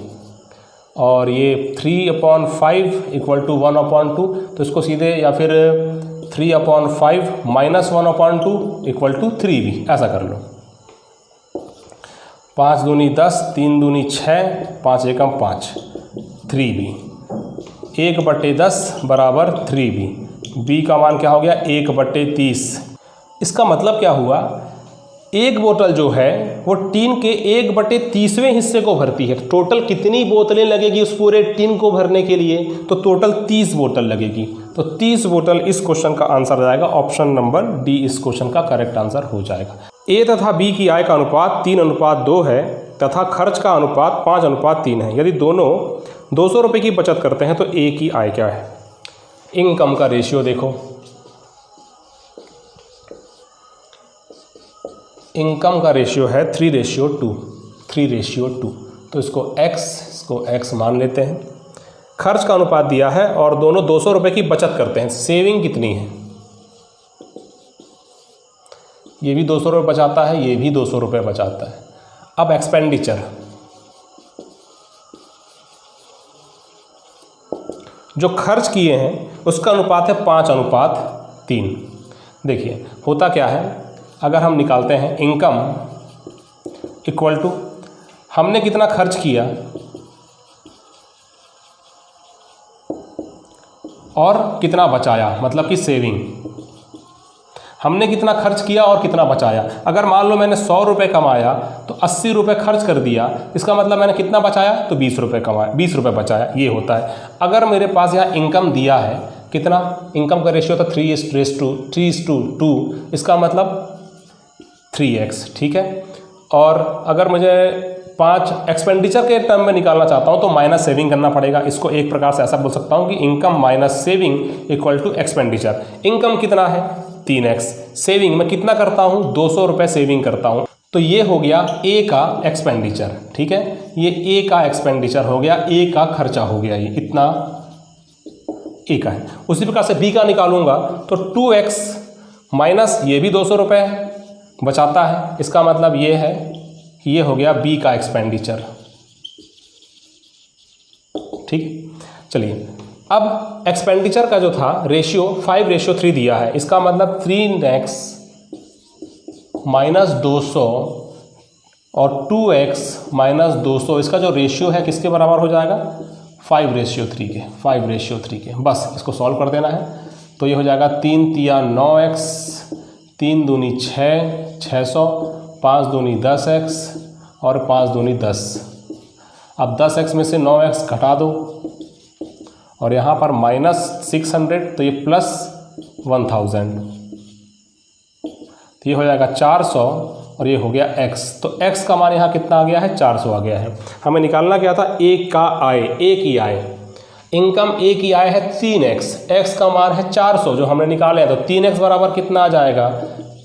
और ये 3/5 = 1/2, तो इसको सीधे या फिर 3/5 - 1/2 = 3 भी ऐसा कर लो। 5 दूनी 10, 3 दूनी 6, 5 एकम 5, 3b 1/10 बराबर 3b। b का मान क्या हो गया, 1/30। इसका मतलब क्या हुआ, एक बोतल जो है वो टिन के 1/30वें हिस्से को भरती है। टोटल कितनी बोतलें लगेगी उस पूरे टिन को भरने के लिए, तो टोटल 30 बोतल लगेगी। तो 30 बोतल इस क्वेश्चन का आंसर आ जाएगा। ऑप्शन नंबर डी इस क्वेश्चन का करेक्ट आंसर हो जाएगा। ए तथा बी की आय का अनुपात 3:2 है तथा खर्च का अनुपात 5:3 है। यदि दोनों 200 रुपये की बचत करते हैं तो ए की आय क्या है। इनकम का रेशियो देखो, इनकम का रेशियो है 3:2। तो इसको x मान लेते हैं। खर्च का अनुपात दिया है और दोनों 200 रुपये की बचत करते हैं। सेविंग कितनी है, ये भी 200 रुपये बचाता है, ये भी 200 रुपये बचाता है। अब एक्सपेंडिचर, जो खर्च किए हैं उसका अनुपात है 5:3। देखिए होता क्या है, अगर हम निकालते हैं इनकम इक्वल टू हमने कितना खर्च किया और कितना बचाया, मतलब कि सेविंग। हमने कितना खर्च किया और कितना बचाया। अगर मान लो मैंने 100 रुपये कमाया तो 80 रुपये खर्च कर दिया, इसका मतलब मैंने कितना बचाया, तो 20 रुपये कमाया, 20 रुपये बचाया, ये होता है। अगर मेरे पास यहाँ इनकम दिया है कितना, इनकम का रेशियो था 3:2, इसका मतलब 3x, ठीक है। और अगर मुझे 5 एक्सपेंडिचर के टर्म में निकालना चाहता हूँ तो माइनस सेविंग करना पड़ेगा। इसको एक प्रकार से ऐसा बोल सकता हूँ कि income minus saving equal to expenditure. Income कितना है 3x, सेविंग में कितना करता हूँ 200 रुपये सेविंग करता हूँ, तो ये हो गया ए का एक्सपेंडिचर, ठीक है। ये ए का एक्सपेंडिचर हो गया, ए का खर्चा हो गया, ये इतना ए का है। उसी प्रकार से बी का निकालूंगा तो 2x माइनस ये भी 200 रुपये बचाता है, इसका मतलब ये है कि ये हो गया बी का एक्सपेंडिचर, ठीक। चलिए अब एक्सपेंडिचर का जो था रेशियो 5:3 दिया है, इसका मतलब 3x माइनस 200 और 2x माइनस 200, इसका जो रेशियो है किसके बराबर हो जाएगा, 5:3 के, 5:3 के। बस इसको सॉल्व कर देना है तो ये हो जाएगा 3 तिया 9x, 3 दूनी 6, 600, 5 दूनी 10x और 5 दूनी 10। अब 10x में से 9x घटा दो और यहाँ पर माइनस 600, तो ये प्लस 1000, तो ये हो जाएगा 400 और ये हो गया x। तो x का मान यहाँ कितना आ गया है, 400 आ गया है। हमें निकालना क्या था, ए का आय, ए की आय, इनकम ए की आय है 3x, x का मान है 400 जो हमने निकाले हैं, तो 3x बराबर कितना आ जाएगा,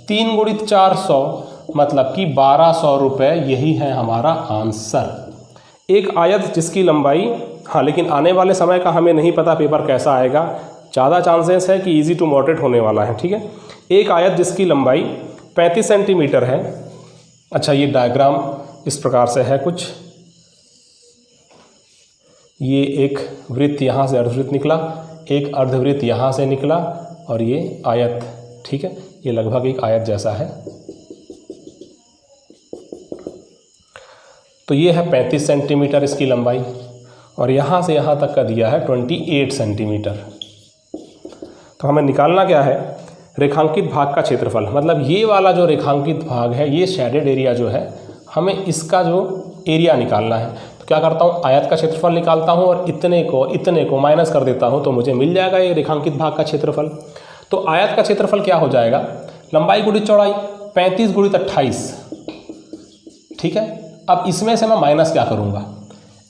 3 × 400 मतलब कि 1200 रुपये, यही है हमारा आंसर। एक आयत जिसकी लंबाई, हाँ लेकिन आने वाले समय का हमें नहीं पता पेपर कैसा आएगा, ज़्यादा चांसेस है कि इजी टू मॉडरेट होने वाला है, ठीक है। एक आयत जिसकी लंबाई 35 सेंटीमीटर है। अच्छा ये डायग्राम इस प्रकार से है कुछ, ये एक वृत्त यहाँ से अर्धवृत्त निकला, एक अर्धवृत्त यहाँ से निकला और ये आयत, ठीक है, ये लगभग एक आयत जैसा है। तो ये है 35 सेंटीमीटर इसकी लंबाई और यहाँ से यहाँ तक का दिया है 28 सेंटीमीटर। तो हमें निकालना क्या है, रेखांकित भाग का क्षेत्रफल, मतलब ये वाला जो रेखांकित भाग है, ये शेडेड एरिया जो है, हमें इसका जो एरिया निकालना है। तो क्या करता हूँ, आयत का क्षेत्रफल निकालता हूँ और इतने को माइनस कर देता हूँ, तो मुझे मिल जाएगा ये रेखांकित भाग का क्षेत्रफल। तो आयत का क्षेत्रफल क्या हो जाएगा, लंबाई गुणित चौड़ाई, 35 × 28, ठीक है। अब इसमें से मैं माइनस क्या करूँगा,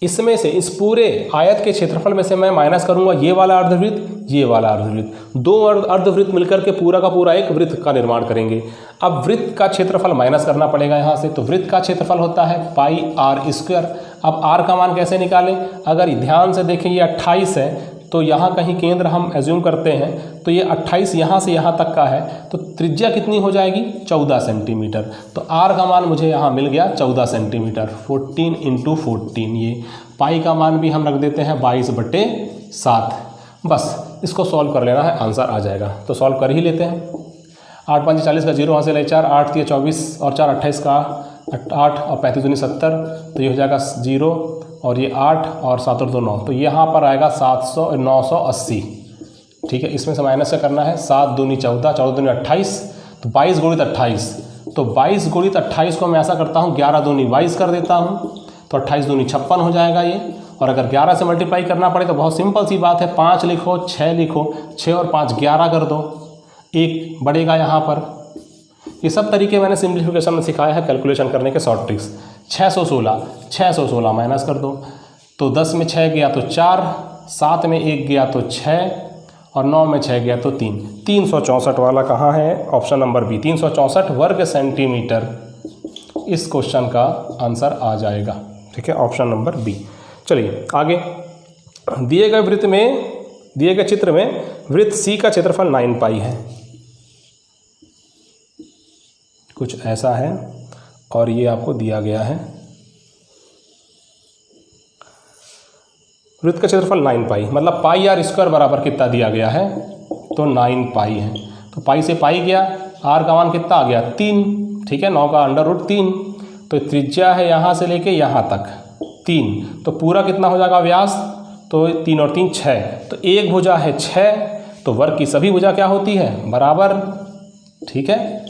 इसमें से इस पूरे आयत के क्षेत्रफल में से मैं माइनस करूंगा ये वाला अर्धवृत्त, ये वाला अर्धवृत्त, दो अर्धवृत्त मिलकर के पूरा का पूरा एक वृत्त का निर्माण करेंगे। अब वृत्त का क्षेत्रफल माइनस करना पड़ेगा यहाँ से, तो वृत्त का क्षेत्रफल होता है πr²। अब r का मान कैसे निकालें, अगर ध्यान से देखें ये 28 है, तो यहाँ कहीं केंद्र हम एज्यूम करते हैं, तो ये 28 यहाँ से यहाँ तक का है, तो त्रिज्या कितनी हो जाएगी 14 सेंटीमीटर। तो r का मान मुझे यहाँ मिल गया 14 सेंटीमीटर, 14 × 14। ये पाई का मान भी हम रख देते हैं 22/7। बस इसको सॉल्व कर लेना है, आंसर आ जाएगा। तो सॉल्व कर ही लेते हैं। 8 × 5 = 40 का 0 वहाँ से ले 4, 8 × 24 और 4 = 28 का 8 और 35 × 70, तो ये हो जाएगा 0 और ये 8 और 7 और 2 9, तो यहाँ पर आएगा 980, ठीक है। इसमें से माइनस क्या करना है, 7 दूनी 14, 14 दूनी 28, तो 22 × 28। तो 22 × 28 को मैं ऐसा करता हूँ 11 दूनी 22 कर देता हूँ, तो 28 दूनी 56 हो जाएगा ये। और अगर 11 से मल्टीप्लाई करना पड़े तो बहुत सिंपल सी बात है, 5 लिखो, 6 लिखो, 6 और 5 11 कर दो, 1 बढ़ेगा यहाँ पर। ये सब तरीके मैंने सिंप्लीफिकेशन में सिखाया है, कैलकुलेशन करने के शॉर्ट ट्रिक्स। 616 माइनस कर दो, तो 10 में 6 गया तो 4, 7 में 1 गया तो 6 और 9 में 6 गया तो 3। 364 वाला कहाँ है, ऑप्शन नंबर बी, 364 वर्ग सेंटीमीटर इस क्वेश्चन का आंसर आ जाएगा, ठीक है, ऑप्शन नंबर बी। चलिए आगे, दिए गए वृत्त में, दिए गए चित्र में वृत्त सी का क्षेत्रफल 9 पाई है। कुछ ऐसा है और ये आपको दिया गया है। वृत्त का क्षेत्रफल 9 पाई, मतलब पाई आर स्क्वायर बराबर कितना दिया गया है, तो 9 पाई है। तो पाई से पाई गया, आर का मान कितना आ गया 3, ठीक है, 9 का अंडर रूट 3। तो त्रिज्या है यहाँ से लेके यहाँ तक 3, तो पूरा कितना हो जाएगा व्यास, तो 3 और 3 6, तो एक भुजा है 6, तो वर्ग की सभी भुजा क्या होती है बराबर, ठीक है।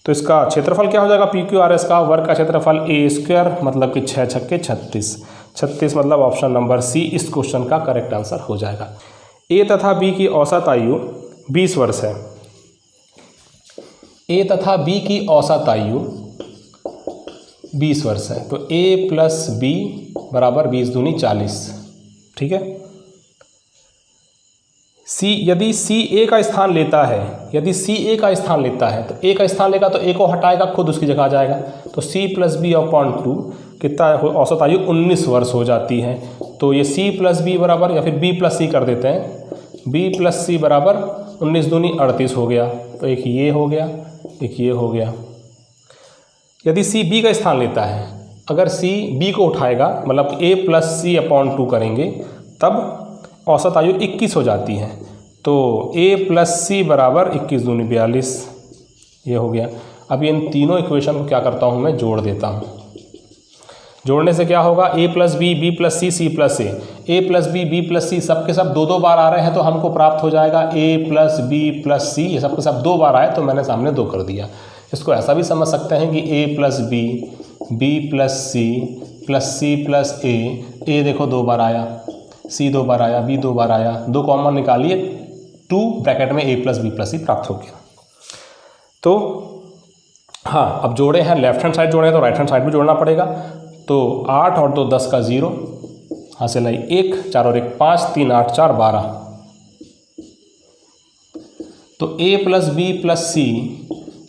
तो इसका क्षेत्रफल क्या हो जाएगा पी क्यू आर एस का, वर्ग का क्षेत्रफल ए स्क्वायर, मतलब कि 6 छक्के 36 मतलब ऑप्शन नंबर सी इस क्वेश्चन का करेक्ट आंसर हो जाएगा। ए तथा बी की औसत आयु 20 वर्ष है। ए तथा बी की औसत आयु 20 वर्ष है, तो ए प्लस बी बराबर 20 दूनी 40, ठीक है। सी, यदि सी ए का स्थान लेता है, यदि सी ए का स्थान लेता है, तो ए का स्थान लेगा तो ए को हटाएगा, खुद उसकी जगह आ जाएगा, तो सी प्लस बी अपॉन 2 कितना औसत आयु 19 वर्ष हो जाती है। तो ये सी प्लस बी बराबर, या फिर बी प्लस सी कर देते हैं, बी प्लस सी बराबर 19 दूनी 38 हो गया, तो एक ये हो गया, एक ये हो गया। यदि सी बी का स्थान लेता है, अगर सी बी को उठाएगा, मतलब ए प्लस सी अपॉन 2 करेंगे, तब औसत आयु 21 हो जाती है। तो ए प्लस सी बराबर 21 दूनी 42, ये हो गया। अब इन तीनों इक्वेशन को क्या करता हूँ मैं, जोड़ देता हूँ। जोड़ने से क्या होगा, ए प्लस बी, बी प्लस सी, सी प्लस ए प्लस बी, बी प्लस सी, सब के सब 2 बार आ रहे हैं, तो हमको प्राप्त हो जाएगा ए प्लस बी प्लस सी, ये सब के सब 2 बार आए, तो मैंने सामने 2 कर दिया। इसको ऐसा भी समझ सकते हैं कि A plus B, B plus C plus A देखो 2 बार आया, सी 2 बार आया, बी 2 बार आया, 2 कॉमन निकालिए, 2 ब्रैकेट में ए प्लस बी प्लस सी प्राप्त हो गया। तो हाँ, अब जोड़े हैं, लेफ्ट हैंड साइड जोड़े हैं तो राइट हैंड साइड भी जोड़ना पड़ेगा। तो 8 और 2 10 का 0, हासिल आई 1, 4 और 1 5, 3 8 4 12। तो ए प्लस बी प्लस सी,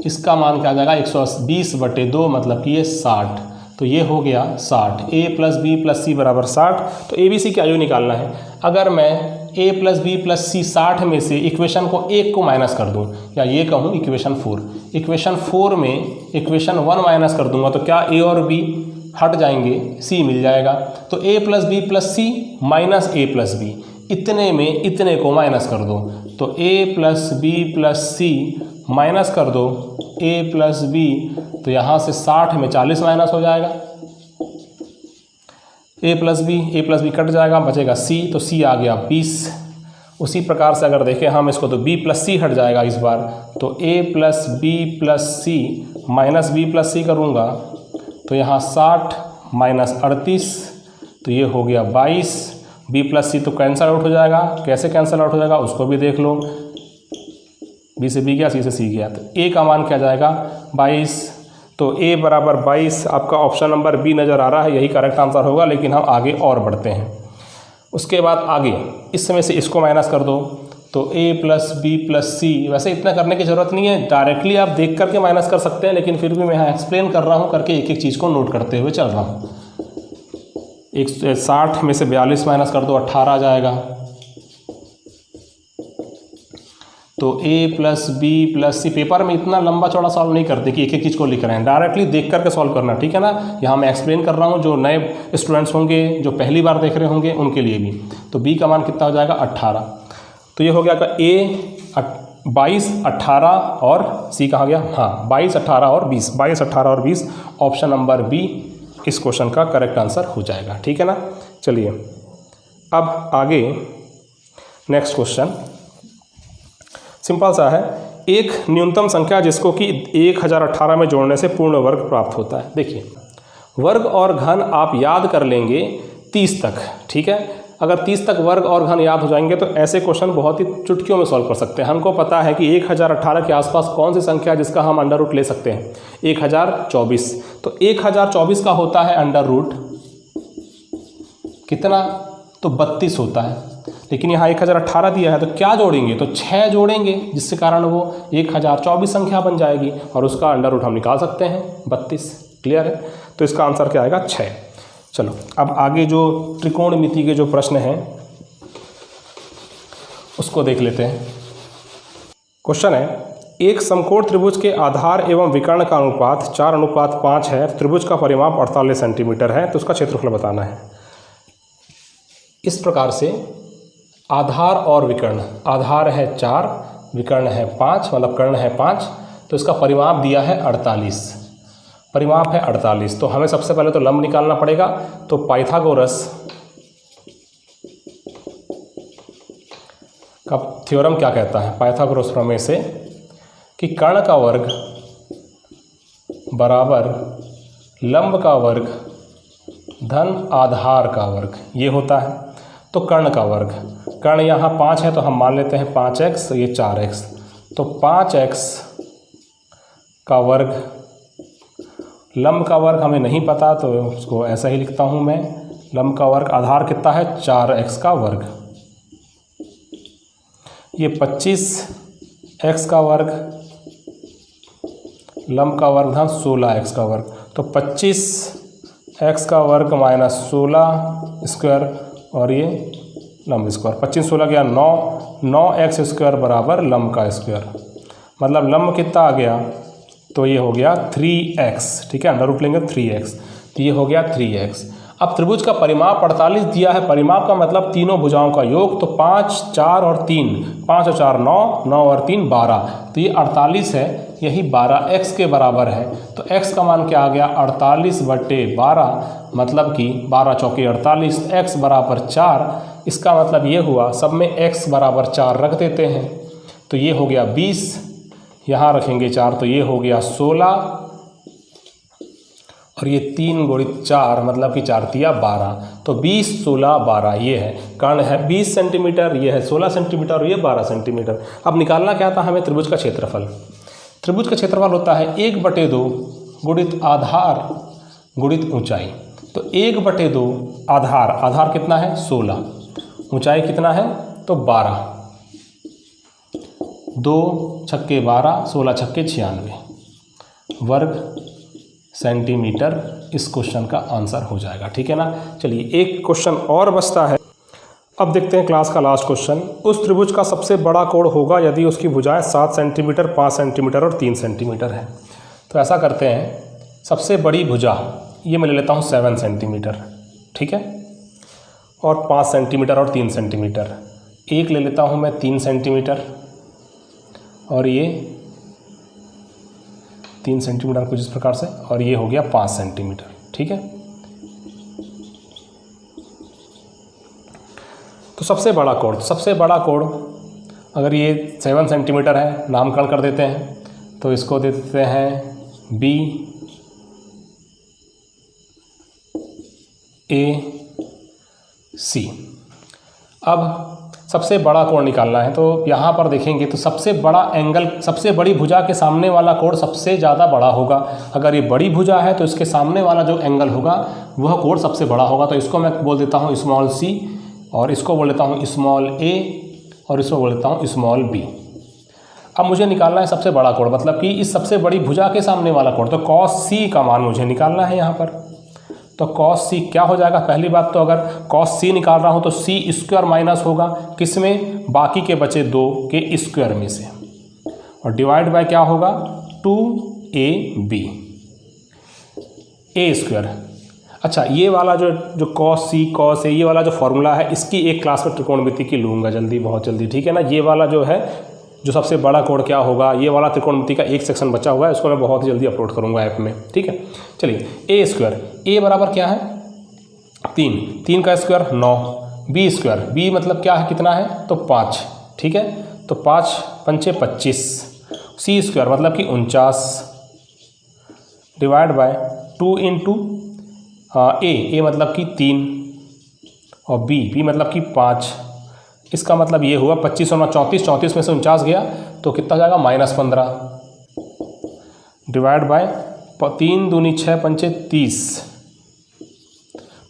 इसका मान क्या आ जाएगा 120/2, मतलब कि ये 60, तो ये हो गया 60। ए प्लस बी प्लस सी बराबर 60, तो ए बी सी की आयु निकालना है। अगर मैं ए प्लस बी प्लस सी 60 में से इक्वेशन को 1 को माइनस कर दूं, या ये कहूँ इक्वेशन 4, इक्वेशन 4 में इक्वेशन 1 माइनस कर दूंगा, तो क्या ए और बी हट जाएंगे, सी मिल जाएगा। तो ए प्लस बी प्लस सी माइनस ए प्लस बी, इतने में इतने को माइनस कर दो, तो ए प्लस बी प्लस सी माइनस कर दो ए प्लस बी, तो यहाँ से 60 में 40 माइनस हो जाएगा, ए प्लस बी कट जाएगा, बचेगा सी, तो सी आ गया 20। उसी प्रकार से अगर देखें हम इसको, तो बी प्लस सी हट जाएगा इस बार, तो ए प्लस बी प्लस सी माइनस बी प्लस सी करूँगा, तो यहाँ 60 माइनस 38, तो ये हो गया 22। बी प्लस सी तो कैंसल आउट हो जाएगा, कैसे कैंसल आउट हो जाएगा उसको भी देख लो, बी से बी गया, सी से सी गया, तो ए का मान क्या जाएगा 22। तो ए बराबर 22, आपका ऑप्शन नंबर बी नज़र आ रहा है, यही करेक्ट आंसर होगा। लेकिन हम आगे और बढ़ते हैं। उसके बाद आगे इसमें से इसको माइनस कर दो, तो ए प्लस बी प्लस सी, वैसे इतना करने की ज़रूरत नहीं है, डायरेक्टली आप देख करके माइनस कर सकते हैं, लेकिन फिर भी मैं यहाँ एक्सप्लेन कर रहा हूँ, करके एक एक चीज़ को नोट करते हुए चल रहा हूँ। 60 में से 42 माइनस कर दो, 18 आ जाएगा। तो ए प्लस बी प्लस सी, पेपर में इतना लंबा चौड़ा सॉल्व नहीं करते कि एक एक चीज़ को लिख रहे हैं, डायरेक्टली देख करके सॉल्व करना, ठीक है ना। यहाँ मैं एक्सप्लेन कर रहा हूँ, जो नए स्टूडेंट्स होंगे, जो पहली बार देख रहे होंगे, उनके लिए भी। तो बी का मान कितना हो जाएगा 18, तो ये हो गया का ए 22 18 और सी कहाँ गया, हाँ 22 18 और 20, 22 18 और 20, ऑप्शन नंबर बी इस क्वेश्चन का करेक्ट आंसर हो जाएगा, ठीक है ना। चलिए अब आगे नेक्स्ट क्वेश्चन सिंपल सा है, एक न्यूनतम संख्या जिसको कि 1018 में जोड़ने से पूर्ण वर्ग प्राप्त होता है। देखिए वर्ग और घन आप याद कर लेंगे 30 तक, ठीक है। अगर 30 तक वर्ग और घन याद हो जाएंगे तो ऐसे क्वेश्चन बहुत ही चुटकियों में सॉल्व कर सकते हैं। हमको पता है कि 1018 के आसपास कौन सी संख्या है जिसका हम अंडर रूट ले सकते हैं, 1024। तो 1024 का होता है अंडर रूट कितना, तो 32 होता है। लेकिन यहाँ 1018 दिया है, तो क्या जोड़ेंगे, तो 6 जोड़ेंगे, जिससे कारण वो 1024 संख्या बन जाएगी और उसका अंडर रूट हम निकाल सकते हैं 32। क्लियर है। तो इसका आंसर क्या आएगा 6। चलो अब आगे जो त्रिकोणमिति के जो प्रश्न हैं उसको देख लेते हैं। क्वेश्चन है, एक समकोण त्रिभुज के आधार एवं विकर्ण का अनुपात 4:5 है। त्रिभुज का परिमाप 48 सेंटीमीटर है, तो उसका क्षेत्रफल बताना है। इस प्रकार से आधार और विकर्ण, आधार है 4, विकर्ण है 5, मतलब कर्ण है 5, तो इसका परिमाप दिया है 48, परिमाप है 48। तो हमें सबसे पहले तो लंब निकालना पड़ेगा। तो पाइथागोरस का थ्योरम क्या कहता है, पाइथागोरस प्रमेय से, कि कर्ण का वर्ग बराबर लंब का वर्ग धन आधार का वर्ग, ये होता है। तो कर्ण का वर्ग, कर्ण यहाँ 5 है तो हम मान लेते हैं 5x, ये 4x, तो 5x का वर्ग, लंब का वर्ग हमें नहीं पता तो उसको ऐसा ही लिखता हूँ मैं, लंब का वर्ग, आधार कितना है 4x का वर्ग, ये 25x का वर्ग, लंब का वर्ग धन 16x का वर्ग, तो 25x का वर्ग माइनस 16 स्क्वायर और ये लंब स्क्वायर, 25 16 गया 9, 9x स्क्वायर बराबर लंब का स्क्वायर, मतलब लंब कितना आ गया, तो ये हो गया 3x, ठीक है, अंडर रूट लेंगे 3x, तो ये हो गया 3x। अब त्रिभुज का परिमाप 48 दिया है, परिमाप का मतलब तीनों भुजाओं का योग, तो 5 4 और 3, 5 और 4 9, 9 और 3 12, तो ये 48 है, यही 12x के बराबर है। तो x का मान क्या आ गया 48/12, मतलब कि 12 चौके 48, x बराबर 4। इसका मतलब ये हुआ, सब में x बराबर 4 रख देते हैं, तो ये हो गया 20, यहाँ रखेंगे 4 तो ये हो गया 16, और ये 3 गुणित 4 मतलब कि 4 तिया 12, तो 20 16 12 ये है। कर्ण है 20 सेंटीमीटर, ये है 16 सेंटीमीटर और ये 12 सेंटीमीटर। अब निकालना क्या था हमें, त्रिभुज का क्षेत्रफल। त्रिभुज का क्षेत्रफल होता है 1/2 गुणित आधार गुणित ऊंचाई। तो 1/2 आधार, आधार कितना है 16, ऊंचाई कितना है तो 12, 2 छक्के 12, 16 छक्के 96 वर्ग सेंटीमीटर, इस क्वेश्चन का आंसर हो जाएगा, ठीक है ना। चलिए एक क्वेश्चन और बचता है, अब देखते हैं क्लास का लास्ट क्वेश्चन। उस त्रिभुज का सबसे बड़ा कोण होगा यदि उसकी भुजाएं 7 सेंटीमीटर, 5 सेंटीमीटर और 3 सेंटीमीटर है। तो ऐसा करते हैं, सबसे बड़ी भुजा ये मैं ले लेता हूँ 7 सेंटीमीटर, ठीक है, और 5 सेंटीमीटर और 3 सेंटीमीटर। एक ले लेता हूँ मैं 3 सेंटीमीटर और ये 3 सेंटीमीटर कुछ इस प्रकार से, और ये हो गया 5 सेंटीमीटर, ठीक है। तो सबसे बड़ा कोण अगर ये 7 सेंटीमीटर है, नामकरण कर देते हैं, तो इसको दे देते हैं बी ए सी। अब सबसे बड़ा कोण निकालना है, तो यहाँ पर देखेंगे तो सबसे बड़ा एंगल, सबसे बड़ी भुजा के सामने वाला कोण सबसे ज़्यादा बड़ा होगा। अगर ये बड़ी भुजा है तो इसके सामने वाला जो एंगल होगा वह कोण सबसे बड़ा होगा। तो इसको मैं बोल देता हूँ स्मॉल सी, और इसको बोल देता हूँ स्मॉल ए, और इसको बोल देता हूँ स्मॉल बी। अब मुझे निकालना है सबसे बड़ा कोण, मतलब कि इस सबसे बड़ी भुजा के सामने वाला कोण, तो कॉस सी का मान मुझे निकालना है यहाँ पर। तो कॉस सी क्या हो जाएगा, पहली बात तो अगर कॉस सी निकाल रहा हूँ तो सी स्क्वायर माइनस होगा, किस में, बाकी के बचे 2 के स्क्वायर में से, और डिवाइड बाय क्या होगा 2ab ए स्क्वायर। अच्छा, ये वाला जो कॉस सी कॉस ए, ये वाला जो फॉर्मूला है, इसकी एक क्लास में त्रिकोणमिति की लूँगा जल्दी, बहुत जल्दी, ठीक है ना। ये वाला जो है, जो सबसे बड़ा कोण क्या होगा, ये वाला त्रिकोणमिति का एक सेक्शन बचा हुआ है, उसको मैं बहुत जल्दी अपलोड करूंगा ऐप में, ठीक है। चलिए ए स्क्वायर, ए बराबर क्या है 3, 3 का स्क्वायर 9, बी स्क्वायर, बी मतलब क्या है, कितना है तो 5, ठीक है, तो 5 पंचे 25, सी स्क्वायर मतलब कि 49 डिवाइड बाय 2 इंटू ए मतलब कि 3 और बी मतलब कि 5। इसका मतलब ये हुआ 25 और 34, 34 में से 49 गया तो कितना जाएगा -15 डिवाइड बाय 3 दूनी 6 पंचे 30,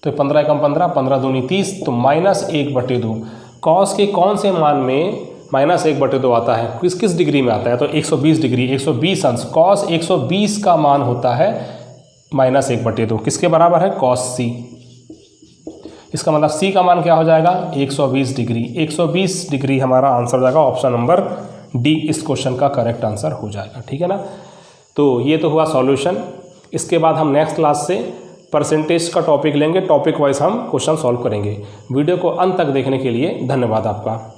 तो 15 एकम 15, 15 दूनी 30, तो -1/2। कॉस के कौन से मान में -1/2 आता है, किस डिग्री में आता है, तो 120 डिग्री, 120 अंश। कॉस 120 का मान होता है -1/2, किसके बराबर है, कॉस सी। इसका मतलब C का मान क्या हो जाएगा 120 डिग्री। 120 डिग्री हमारा आंसर हो जाएगा ऑप्शन नंबर डी इस क्वेश्चन का करेक्ट आंसर हो जाएगा। ठीक है ना। तो ये तो हुआ सॉल्यूशन। इसके बाद हम नेक्स्ट क्लास से परसेंटेज का टॉपिक लेंगे, टॉपिक वाइज हम क्वेश्चन सॉल्व करेंगे। वीडियो को अंत तक देखने के लिए धन्यवाद आपका।